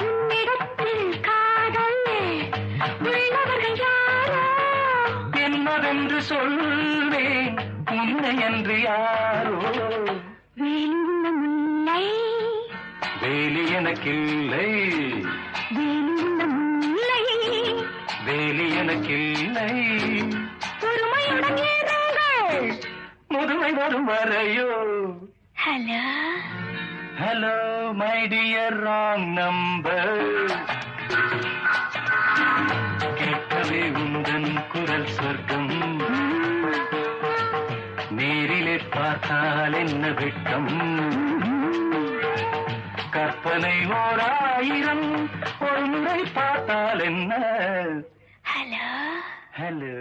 உன்னிடத்தில் காதல் உள்ளவர்கள் யாரோ என்னவென்று சொல்வேன் உன்னை என்று யாரோ வேலுள்ள முல்லை வேலி எனக்கில்லை வேலுள்ள முல்லை வேலி எனக்கில்லை பொறுமையுடன் இருங்கள் முதுமை வரும் வரையோ hello hello my dear wrong number கேட்கவே உந்தன் குரல் சொர்க்கம் நேரிலே பார்த்தால் என்ன வெட்கம் கற்பனை ஓராயிரம் ஒரு முறை பார்த்தால் என்ன ஹலோ ஹலோ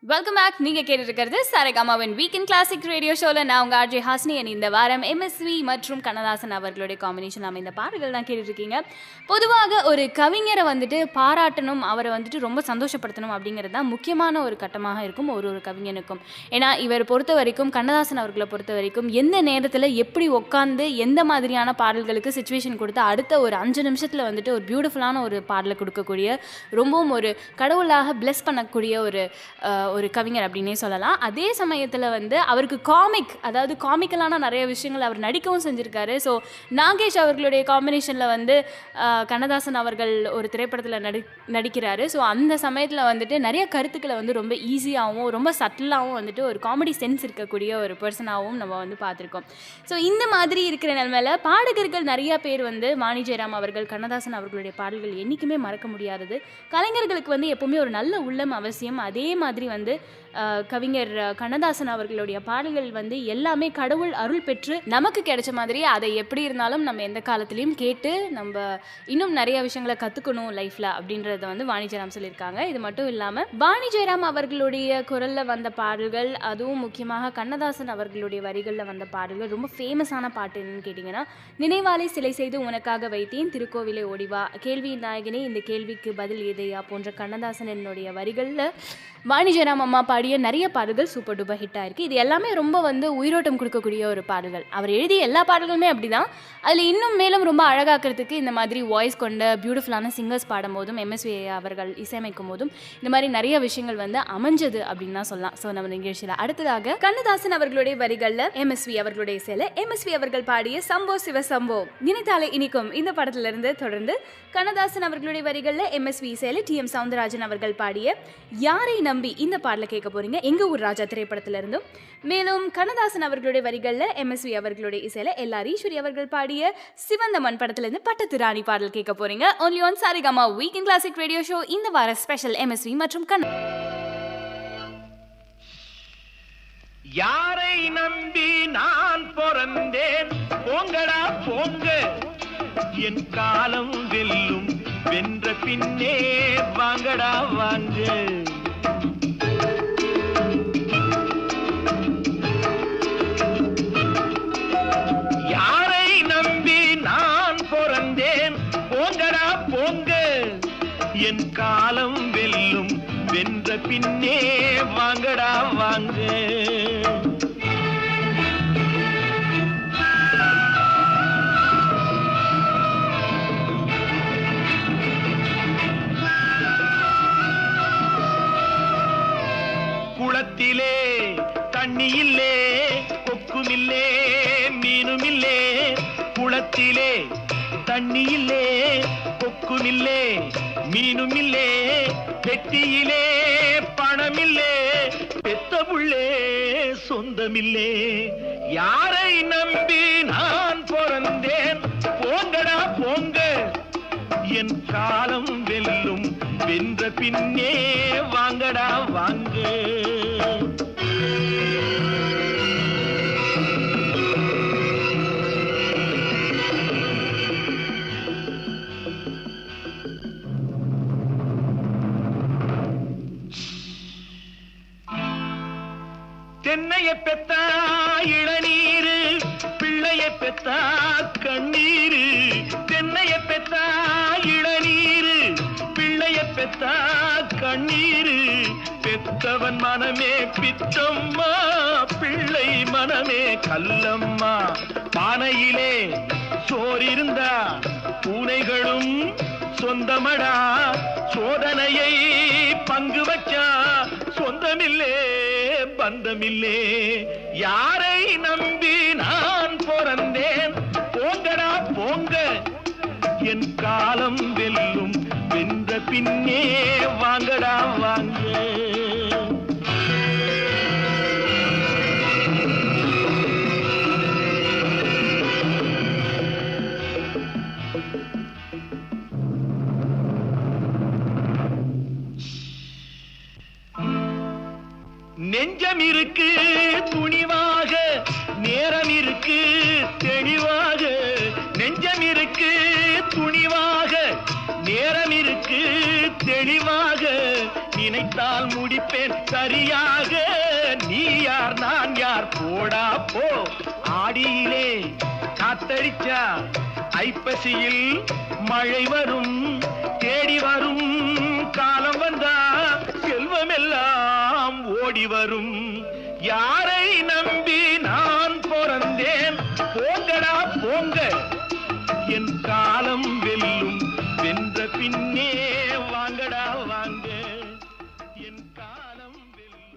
வெல்கம் பேக். நீங்கள் கேட்டுருக்கிறது சாரேகாமாவின் வீக்கெண்ட் கிளாசிக் ரேடியோ ஷோவில் நான் உங்கள் ஆர்ஜே ஹாஸ்னி. இந்த வாரம் எம்எஸ்வி மற்றும் கண்ணதாசன் அவர்களுடைய காம்பினேஷன் நம்ம இந்த பாடல்கள் தான் கேட்டுட்ருக்கீங்க. பொதுவாக ஒரு கவிஞரை வந்துட்டு பாராட்டணும், அவரை வந்துட்டு ரொம்ப சந்தோஷப்படுத்தணும் அப்படிங்கிறது தான் முக்கியமான ஒரு கட்டமாக இருக்கும் ஒரு கவிஞனுக்கும். ஏன்னா இவர் பொறுத்த வரைக்கும், கண்ணதாசன் அவர்களை பொறுத்த வரைக்கும் எந்த நேரத்தில் எப்படி உட்காந்து எந்த மாதிரியான பாடல்களுக்கு சுச்சுவேஷன் கொடுத்து அடுத்த ஒரு 5 நிமிஷத்தில் வந்துட்டு ஒரு பியூட்டிஃபுல்லான ஒரு பாடலை கொடுக்கக்கூடிய, ரொம்பவும் ஒரு கடவுளாக பிளெஸ் பண்ணக்கூடிய ஒரு கவிஞர் அப்படின்னே சொல்லலாம். அதே சமயத்தில் வந்து அவருக்கு அதாவது காமிக்கலான நிறைய விஷயங்கள் அவர் நடிக்கவும் செஞ்சுருக்காரு. ஸோ நாகேஷ் அவர்களுடைய காம்பினேஷனில் வந்து கண்ணதாசன் அவர்கள் ஒரு திரைப்படத்தில் நடிக்கிறாரு. ஸோ அந்த சமயத்தில் வந்துட்டு நிறைய கருத்துக்களை வந்து ரொம்ப ஈஸியாகவும் ரொம்ப சட்டிலாகவும் வந்துட்டு ஒரு காமெடி சென்ஸ் இருக்கக்கூடிய ஒரு பர்சனாகவும் நம்ம வந்து பார்த்துருக்கோம். ஸோ இந்த மாதிரி இருக்கிற நிலைமையில் பாடகர்கள் நிறைய பேர் வந்து வாணி ஜெயராம் அவர்கள், கண்ணதாசன் அவர்களுடைய பாடல்கள் என்றைக்குமே மறக்க முடியாதது. கலைஞர்களுக்கு வந்து எப்போவுமே ஒரு நல்ல உள்ளம் அவசியம். அதே மாதிரி வந்து கவிஞர் கண்ணதாசன் அவர்களுடைய பாடல்கள் வந்து எல்லாமே கடவுள் அருள் பெற்று நமக்கு கிடைச்ச மாதிரி, அதை எப்படி இருந்தாலும் நம்ம எந்த காலத்துலேயும் கேட்டு நம்ம இன்னும் நிறைய விஷயங்களை கற்றுக்கணும் லைஃப்பில் அப்படின்றத வந்து வாணி ஜெயராம் சொல்லியிருக்காங்க. இது மட்டும் இல்லாமல் வாணி ஜெயராம் அவர்களுடைய குரலில் வந்த பாடல்கள், அதுவும் முக்கியமாக கண்ணதாசன் அவர்களுடைய வரிகளில் வந்த பாடல்கள், ரொம்ப ஃபேமஸான பாட்டு என்னன்னு கேட்டிங்கன்னா, நினைவாலை சிலை செய்து உனக்காக வைத்தேன், திருக்கோவிலை ஓடிவா, கேள்வியின் நாயகனே இந்த கேள்விக்கு பதில் ஏதையா போன்ற கண்ணதாசன் என்னுடைய வரிகளில் வாணி ஜெயராம் அம்மா பாடிய நிறைய பாடல்கள் சூப்பர் டூப்பர் ஹிட் ஆயிருக்கு. இது எல்லாமே ரொம்ப வந்து உயிரோட்டம் கொடுக்கக்கூடிய ஒரு பாடல்கள். அவர் எழுதிய எல்லா பாடல்களுமே அப்படிதான். அதில் இன்னும் மேலும் ரொம்ப அழகாக்கிறதுக்கு இந்த மாதிரி வாய்ஸ் கொண்ட பியூட்டிஃபுல்லான சிங்கர்ஸ் பாடும் போதும், எம்எஸ்வி அவர்கள் இசையமைக்கும் போதும் இந்த மாதிரி நிறைய விஷயங்கள் வந்து அமைஞ்சது அப்படின்னு தான் சொல்லலாம். ஸோ நம்ம நிகழ்ச்சியில் அடுத்ததாக கண்ணதாசன் அவர்களுடைய வரிகளில் எம்எஸ்வி அவர்களுடைய இசையில் எம்எஸ்வி அவர்கள் பாடிய சம்போ சிவ சம்போ நினைத்தாலே இனிக்கும் இந்த படத்திலிருந்து தொடர்ந்து கண்ணதாசன் அவர்களுடைய வரிகளில் எம்எஸ்வி இசையில் டி எம் சவுந்தரராஜன் அவர்கள் பாடிய யாரை நம்பி இந்த பாடலை கேட்க போறீங்க எங்க ஊர் ராஜா திரைப்படத்திலிருந்தும். மேலும் கண்ணதாசன் அவர்களுடைய வரிகளில் எம்எஸ்வி அவர்களுடைய இசையில் எல்ஆர் ஈஸ்வரி அவர்கள் பாடிய சிவந்த மண் படத்திலிருந்து பட்டத்து ராணி பாடல் கேட்க போறீங்க. Only on Saregama weekend classic radio show. இந்த வார ஸ்பெஷல் எம்எஸ்வி மற்றும் யாரை நம்பி நான் பிறந்தேன், போங்கடா போங்க, என் காலம் வெல்லும், வென்ற பின்னே வாங்கடா வாங்க. யாரை நம்பி நான் பிறந்தேன், போங்கடா போங்க, என் காலம் வெல்லும், வென்ற பின்னே வாங்கடா வாங்க. குளத்திலே தண்ணியில்லே, கொக்குமில்லே மீனுமில்லே, குளத்திலே தண்ணியில்லே, கொக்குமில்லே மீனுமில்லே, பெட்டியிலே பணமில்லே, பெத்த புள்ளே சொந்தமில்லே. யாரை நம்பி நான் பிறந்தேன், போங்கடா போங்க, என் காலம் வெல்லும், வென்ற பின்னே வாங்கடா வாங்க. தென்னைய பெத்தா இளநீரு, பிள்ளைய பெத்தா கண்ணீரு. தென்னைய பெத்தா இளநீரு, பிள்ளைய பெத்தா கண்ணீரு. பெத்தவன் மனமே பித்தம்மா, பிள்ளை மனமே கல்லம்மா. பானையிலே சோறிருந்தா பூனைகளும் சொந்தமடா, சோதனையை பங்கு வச்சா சொந்தமில்லே பந்தமில்லே. யாரை நம்பி நான் பிறந்தேன், போங்கடா போங்க, என் காலம் வெல்லும், வென்ற பின்னே வாங்கடா வாங்க. நெஞ்சம் இருக்கு துணிவாக, நேரம் இருக்கு தெளிவாக. நெஞ்சம் இருக்கு துணிவாக, நேரம் இருக்கு தெளிவாக. நினைத்தால் முடிப்பேன் சரியாக, நீ யார் நான் யார் போடா போ. ஆடியிலே காத்தடிச்சா ஐப்பசியில் மழை வரும், தேடி வரும் காலம் வந்தா செல்வமெல்லாம் ஓடி வரும். யாரை நம்பி நான் பிறந்தேன், போங்கடா போங்க, என் காலம் வெல்லும், வென்ற பின்னே வாங்கடா வாங்க, என் காலம் வெல்லும்.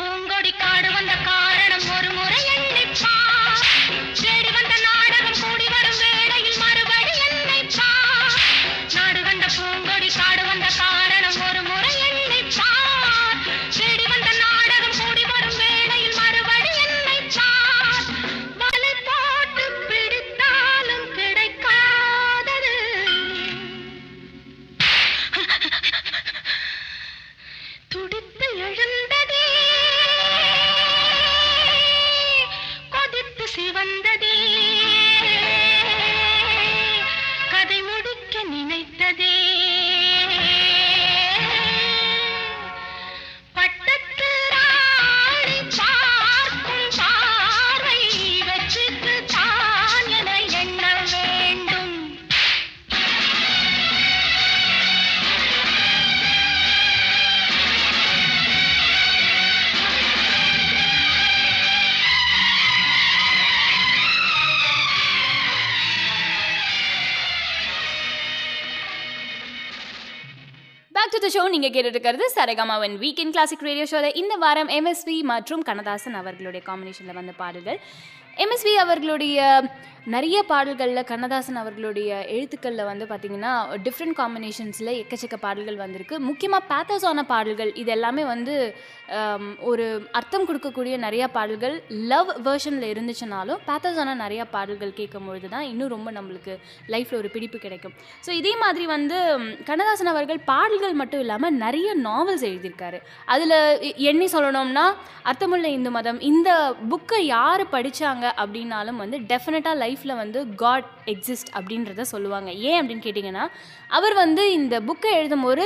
பூங்கொடி காடு வந்த காரணம் ஒரு முறை எண்ணிப்பார். தேடி வந்த நாடகம் கூடி வரும் வேளையில் மறுபடி எண்ணிப்பார். நாடு கண்ட பூங்கொடி காடு வந்த காரணம் ஒரு முறை எண்ணிப்பார். தேடி வந்த நாடகம் கூடி வரும் வேளையில் மறுபடி எண்ணிப்பார். வலை போட்டு பிடித்தாலும் கிடைக்காதது துடித்து எழுந்ததே, கொதித்து சிவந்ததே, கதை முடிக்க நினைத்ததே. பட்டத்து ராணி பார்க்கும் பார்வை வெற்றிக்கு தான் என எண்ண வேண்டும். Back to the show. நீங்கள் கேட்டுட்டு இருக்கிறது சரிகமாவின் வீக்கெண்ட் கிளாசிக் ரேடியோ ஷோவில் இந்த வாரம் எம்எஸ்வி மற்றும் கண்ணதாசன் அவர்களுடைய காம்பினேஷனில் வந்த பாடல்கள். எம்எஸ்வி அவர்களுடைய நிறைய பாடல்களில் கண்ணதாசன் அவர்களுடைய எழுத்துக்களில் வந்து பார்த்திங்கன்னா டிஃப்ரெண்ட் காம்பினேஷன்ஸில் எக்கச்சக்க பாடல்கள் வந்திருக்கு. முக்கியமாக பேத்தஸான பாடல்கள் இது எல்லாமே வந்து ஒரு அர்த்தம் கொடுக்கக்கூடிய நிறையா பாடல்கள் லவ் வேர்ஷனில் இருந்துச்சுனாலும் பேத்தஸான நிறையா பாடல்கள் கேட்கும்பொழுது தான் இன்னும் ரொம்ப நம்மளுக்கு லைஃப்பில் ஒரு பிடிப்பு கிடைக்கும். ஸோ இதே மாதிரி வந்து கண்ணதாசன் அவர்கள் பாடல்கள் மட்டும் இல்லாமல் நிறைய நாவல்ஸ் எழுதியிருக்காரு. அதில் எண்ணி சொல்லணும்னா அர்த்தமுள்ள இந்து மதம் இந்த புக்கை யார் படித்தாங்க அப்படின்னாலும் வந்து டெஃபினட்டாக லைஃப்பில் வந்து காட் எக்ஸிஸ்ட் அப்படின்றத சொல்லுவாங்க. ஏன் அப்படின்னு கேட்டிங்கன்னா அவர் வந்து இந்த புக்கை எழுதும் ஒரு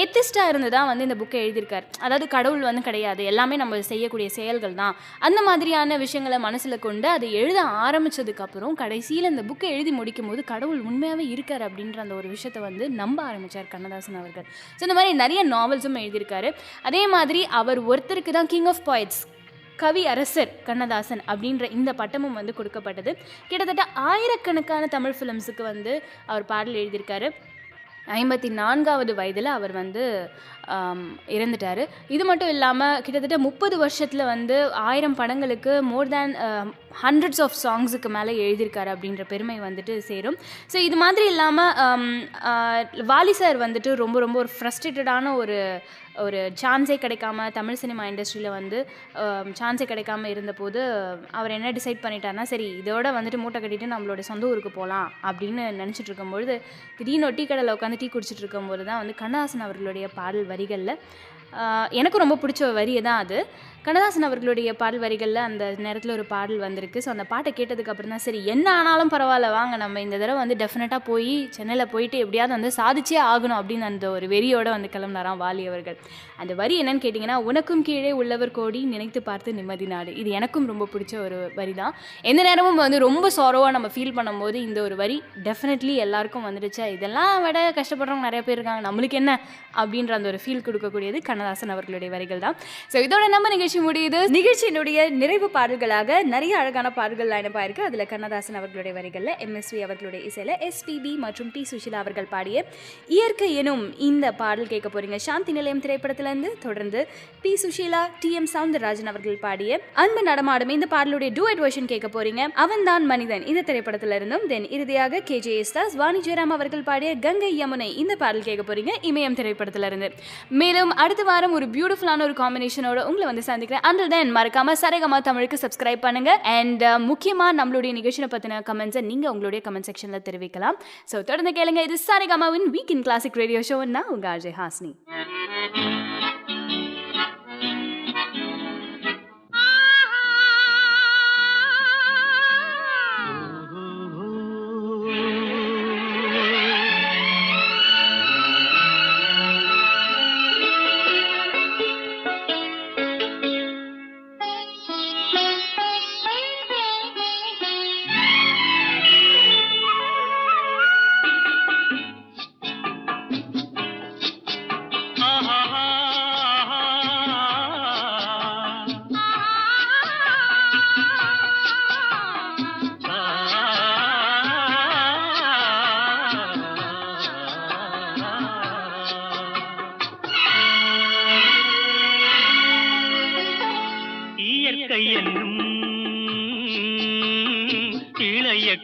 எத்திஸ்டாக இருந்து தான் வந்து இந்த புக்கை எழுதியிருக்கார். அதாவது கடவுள் வந்து கிடையாது, எல்லாமே நம்ம செய்யக்கூடிய செயல்கள் தான், அந்த மாதிரியான விஷயங்களை மனசில் கொண்டு அதை எழுத ஆரம்பித்ததுக்கப்புறம் கடைசியில் இந்த புக்கை எழுதி முடிக்கும் போது கடவுள் உண்மையாகவே இருக்கார் அப்படின்ற அந்த ஒரு விஷயத்தை வந்து நம்ப ஆரம்பித்தார் கண்ணதாசன் அவர்கள். ஸோ இந்த மாதிரி நிறைய நாவல்ஸும் எழுதியிருக்காரு. அதே மாதிரி அவர் ஒருத்தருக்கு தான் கிங் ஆஃப் பாய்ட்ஸ், கவி அரசர் கண்ணதாசன் அப்படின்ற இந்த பட்டமும் வந்து கொடுக்கப்பட்டது. கிட்டத்தட்ட ஆயிரக்கணக்கான தமிழ் ஃபிலிம்ஸுக்கு வந்து அவர் பாடல் எழுதியிருக்காரு. 54வது வயதில் அவர் வந்து இறந்துட்டார். இது மட்டும் இல்லாமல் கிட்டத்தட்ட 30 வருஷத்தில் வந்து 1000 படங்களுக்கு மோர் தேன் ஹண்ட்ரட்ஸ் ஆஃப் சாங்ஸுக்கு மேலே எழுதியிருக்காரு அப்படின்ற பெருமை வந்துட்டு சேரும். ஸோ இது மாதிரி இல்லாமல் வாலி சார் வந்துட்டு ரொம்ப ரொம்ப ஒரு ஃப்ரஸ்ட்ரேட்டடான ஒரு சான்ஸே கிடைக்காம தமிழ் சினிமா இண்டஸ்ட்ரியில் வந்து சான்ஸே கிடைக்காம இருந்தபோது அவர் என்ன டிசைட் பண்ணிட்டார்னா, சரி இதோட வந்துட்டு மூட்டை கட்டிட்டு நம்மளோட சொந்த ஊருக்கு போகலாம் அப்படின்னு நினச்சிட்டு இருக்கும்பொழுது திடீர்னு டீ கடையில் உட்காந்து டீ குடிச்சிட்டு இருக்கும்போது தான் வந்து கண்ணதாசன் அவர்களுடைய பாடல் வரிகளில் எனக்கும் ரொம்ப பிடிச்ச வரியை தான் அது. கண்ணதாசன் அவர்களுடைய பாடல் வரிகளில் அந்த நேரத்தில் ஒரு பாடல் வந்திருக்கு. ஸோ அந்த பாட்டை கேட்டதுக்கப்புறம் தான் சரி என்ன ஆனாலும் பரவாயில்ல, வாங்க நம்ம இந்த தடவை வந்து டெஃபினட்டாக போய் சென்னையில் போயிட்டு எப்படியாவது வந்து சாதிச்சே ஆகணும் அப்படின்னு அந்த ஒரு வெறியோடு வந்து கிளம்பினாராம் வாலி அவர்கள். அந்த வரி என்னன்னு கேட்டிங்கன்னா, உனக்கும் கீழே உள்ளவர் கோடி நினைத்து பார்த்து நிம்மதி நாடு. இது எனக்கும் ரொம்ப பிடிச்ச ஒரு வரி தான். எந்த நேரமும் வந்து ரொம்ப சாரோவாக நம்ம ஃபீல் பண்ணும்போது இந்த ஒரு வரி டெஃபினெட்லி எல்லாருக்கும் வந்துடுச்சா, இதெல்லாம் விட கஷ்டப்படுறவங்க நிறைய பேர் இருக்காங்க, நம்மளுக்கு என்ன அப்படின்ற அந்த ஒரு ஃபீல் கொடுக்கக்கூடியது கண்ணதாசன் அவர்களுடைய வரிகள் தான். ஸோ இதோட நம்ம நிகழ்ச்சி முடியுது. நிகழ்ச்சியினுடைய நிறைவு பாடல்களாக நிறைய அழகான பாடல்கள் லைனப் ஆயிருக்கு. அதில் கண்ணதாசன் அவர்களுடைய வரிகளில் எம்எஸ்வி அவர்களுடைய இசையில் எஸ்பிபி மற்றும் டி சுஷிலா அவர்கள் பாடிய இயற்கை எனும் இந்த பாடல் கேட்க போறீங்க சாந்தி நிலையம் திரைப்படத்திலிருந்து. தொடர்ந்து பி சுஷீலா TM சவுந்தரராஜன் அவர்கள் பாடிய அன்பு நடமாடும் இந்த பாடலுடைய டூயட் வெர்ஷன் கேட்க போறீங்க அவன்தான் மனிதன் இந்த திரைப்படத்திலிருந்தும். தென் இறுதியாக KJ யேசுதாஸ் வாணி ஜெயராம் அவர்கள் பாடிய கங்கை யமுனை இந்த பாடல் கேட்க போறீங்க இமயம் திரைப்படத்திலிருந்து. மேலும் அடுத்த வாரம் ஒரு பியூட்டிஃபுல்லான ஒரு காம்பினேஷனோட உங்களை வந்து சந்திக்கிறேன். Until then மறக்காம சரிகமா தமிழுக்கு சப்ஸ்கிரைப் பண்ணுங்க. அண்ட் முக்கியமா நம்மளுடைய நிகழ்ச்சியை பத்தின கமெண்ட்ஸை நீங்க உங்களுடைய கமெண்ட் செக்ஷன்ல தெரிவிக்கலாம். ஸோ தொடர்ந்து கேளுங்க. இது சரிகமாவின் வீக்கெண்ட் கிளாசிக் ரேடியோ ஷோ. நான் உங்க RJ ஹாஸ்னி. ஆஹா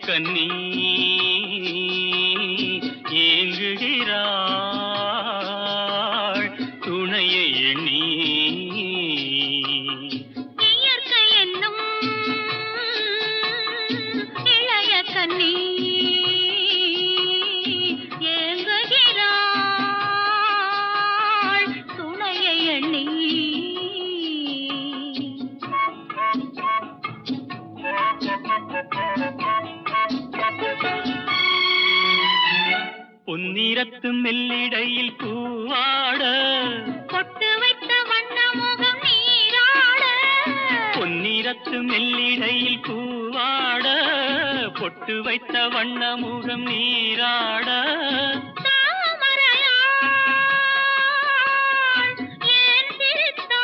கண்ணி ஏங்குகிறாள் துணையை எண்ணி. இயற்கை என்னும் இளைய கண்ணி ஏங்குகிறாள் துணையை எண்ணி. பொன்னிறத்து மெல்லிடையில் பூவாட பொட்டு வைத்த வண்ண முகம் நீராட. பொன்னிறத்து மெல்லிடையில் பூவாட பொட்டு வைத்த வண்ண முகம் நீராட. தாமரையாள் ஏன் சிரித்தாள்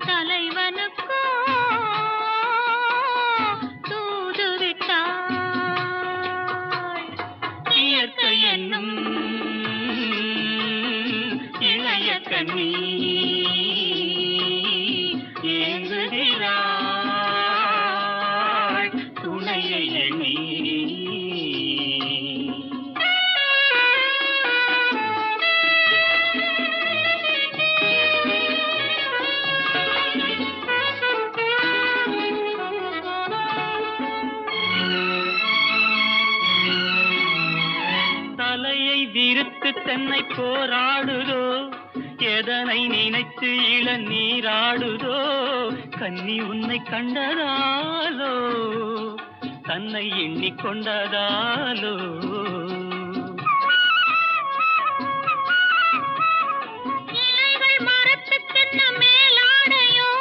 தலைவனுக்கோ தூது விட்டாள். இயற்கை என்னும் இளைய கண்ணி ஏங்குகிறாள் துணையை எண்ணி. தலையை விரித்து தென்னை போராடுதோ எதனை நினைத்து இளநீராடுதோ. கன்னி உன்னை கண்டதாலோ தன்னை எண்ணிக்கொண்டதாலோ. இலைகள் மரத்துக்கென்ன மேலாடையோ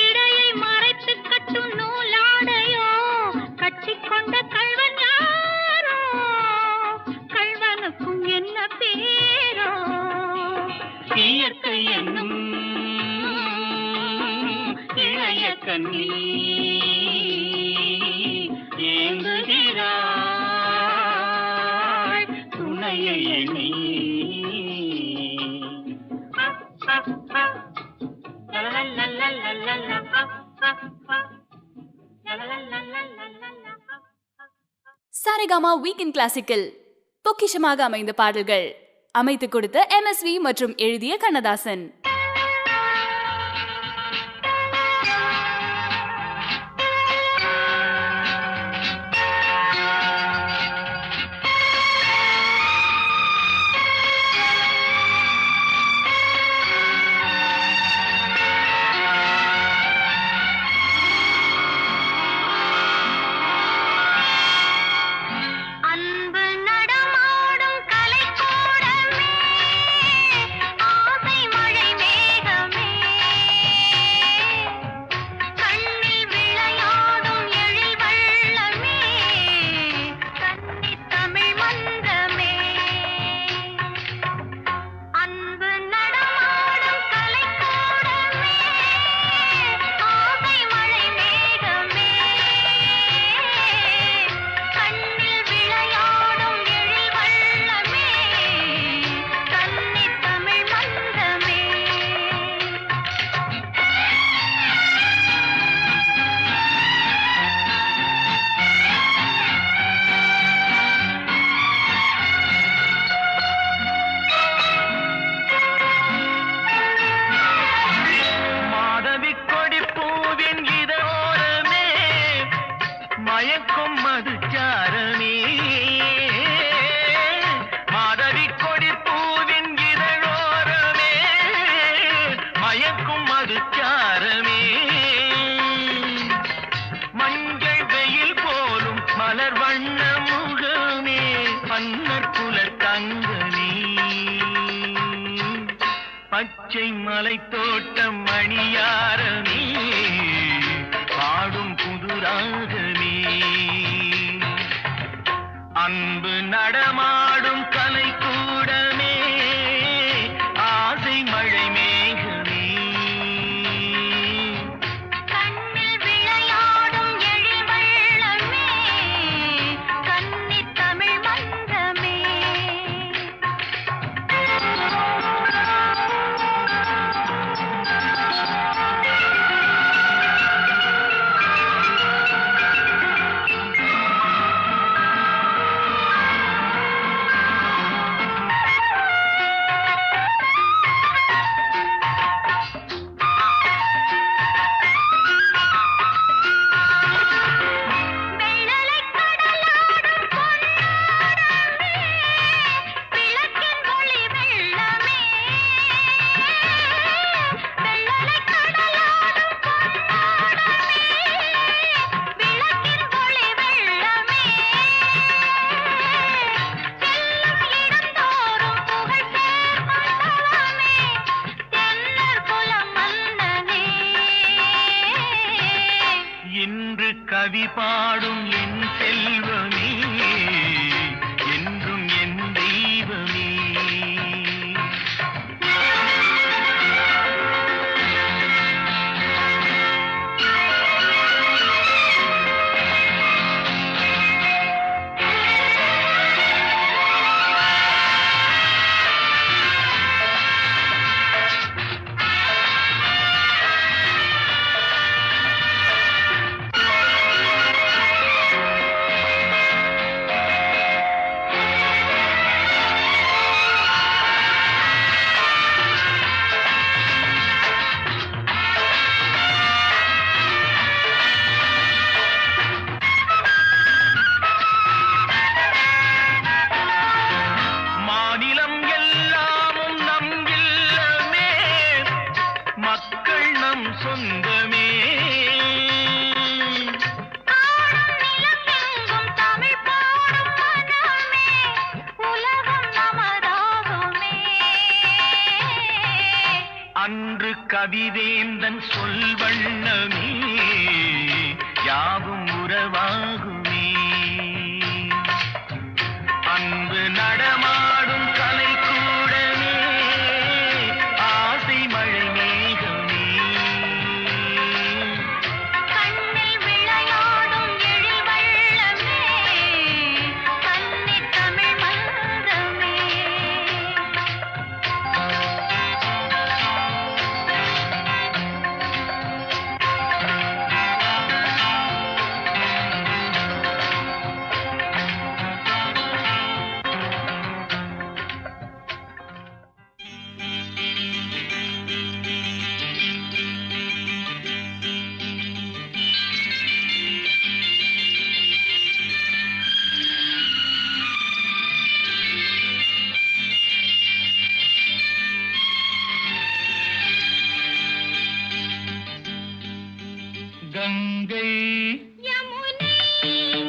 இடையை மறைத்து கட்டும் நூலாடையோ. கட்டிக்கொண்ட கள்வன் யாரோ கள்வனுக்கும் என்ன பேரோ. இயற்கை என்னும் இளைய கண்ணி ஏங்குகிறாள் துணையை எண்ணி. சாரேகாமா வீக்கெண்ட் கிளாசிக்கில் பொக்கிஷமாக அமைந்த பாடல்கள் அமைத்து கொடுத்த MSV மற்றும் எழுதிய கண்ணதாசன். அன்பு நடமாடும் கலைக்கூடமே ஆசை மழை மேகமே கண்ணில் விளையாடும் எழில் வள்ளமே கன்னித் தமிழ் மன்றமே. அன்பு நடமாடும் கலைக்கூடமே ஆசை மழை மேகமே கண்ணில் விளையாடும் எழில் வள்ளமே கன்னித் தமிழ் மன்றமே. மாதவி கொடி பூவின் இதழோரமே மயக்கும் மதுச்சாரமே. மாதவி கொடி பூவின் இதழோரமே மயக்கும் மதுச்சாரமே. மஞ்சள் வெயில் போலும் மலர் வண்ண முகமே மன்னர் குலர் தங்கமே. பச்சை மலை தோட்டம் மணியாரமே பாடும் புதுராகமே. அன்பு நடமாடும் கலைக்கூடமே ஆசை மழை மேகமே. கண்ணில் விளையாடும் எழில் வள்ளமே கன்னித் தமிழ் மன்றமே. கவி பாடும் என் செல்வமே என்றும் என் தெய்வமே. அன்று கவிவேந்தன் சொல் வண்ணமே யாவும் உறவாகுமே. அன்பு நடமாடும் கலை கூடமே ஆசை மழை மேகமே. கண்ணில் விளையாடும் எழில் வள்ளமே கன்னி தமிழ் மந்தமே. கங்கை யமுனை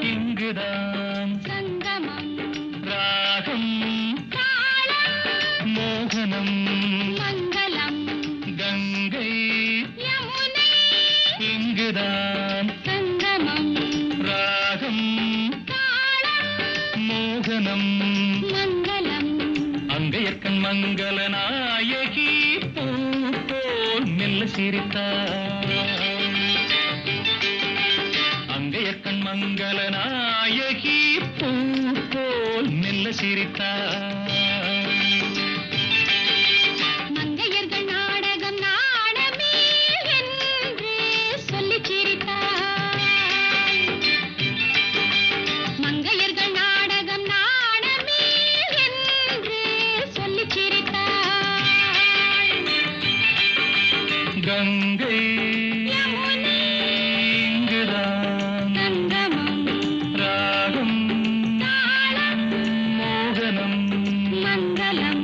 இங்குதான் சங்கமம் ராகம் தாளம் மோகனம். மங்களம். கங்கை யமுனை இங்குதான் சங்கமம் ராகம் தாளம் மோகனம். மங்களம். அங்கையற்கண் மங்கள நாயகி பூ போல் மெல்ல சிரித்தார். அங்கையற்கண் மங்கள நாயகி பூ போல் மெல்ல சிரித்தார். மங்கையர்கள் நாடகம் நாடமே என்று சொல்லிச் சிரித்தார். மங்கையர்கள் நாடகம் நாடமே என்று சொல்லிச் சிரித்தார். கங்கை யமுனை இங்குதான் சங்கமம் ராகம் தாளம் மோகனம். மங்களம்.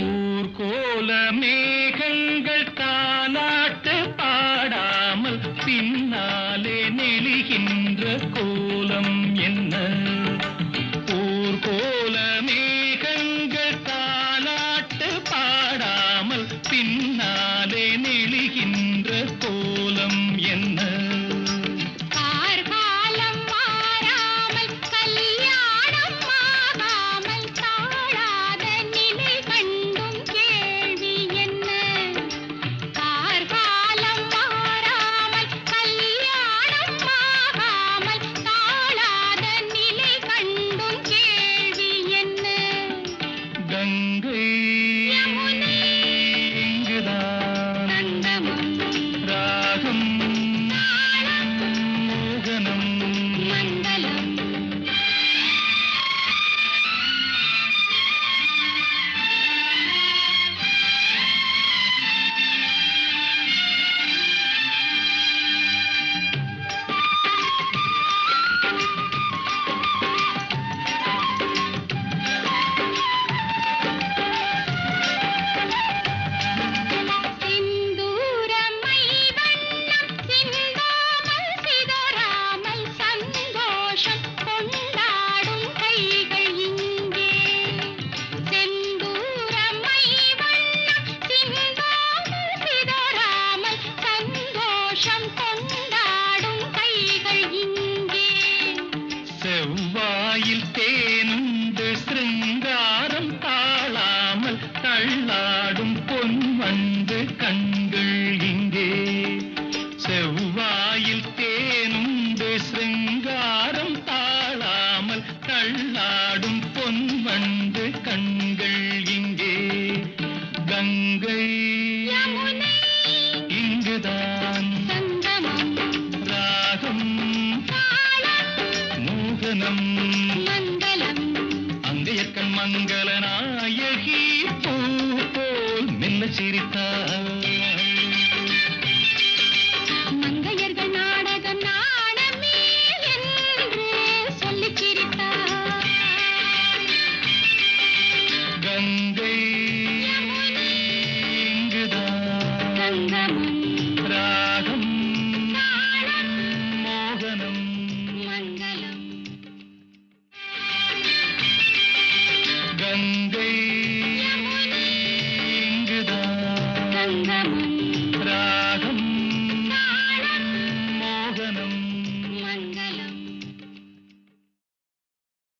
ஊர்கோல மேகங்கள் தாலாட்டு பாடாமல் பின்னாலே நெளிகின்ற கோலம் என்ன? ஊர்கோல மேகங்கள் தாலாட்டு பாடாமல் பின்னாலே நெளிகின்ற கோலம் என்ன? கார்காலம் மாறாமல் கல்யாணம் ஆகாமல் தாழாத நிலை கண்டும் கேள்வி என்ன? கார்காலம் மாறாமல் கல்யாணம் ஆகாமல் தாழாத நிலை கண்டும் கேள்வி என்ன? கங்கை யமுனை இங்குதான் சங்கமம் ராகம் தாளம் மோகனம். மங்களம். மங்கள நாயகி பூ போல் மெல்ல சிரித்தாள்.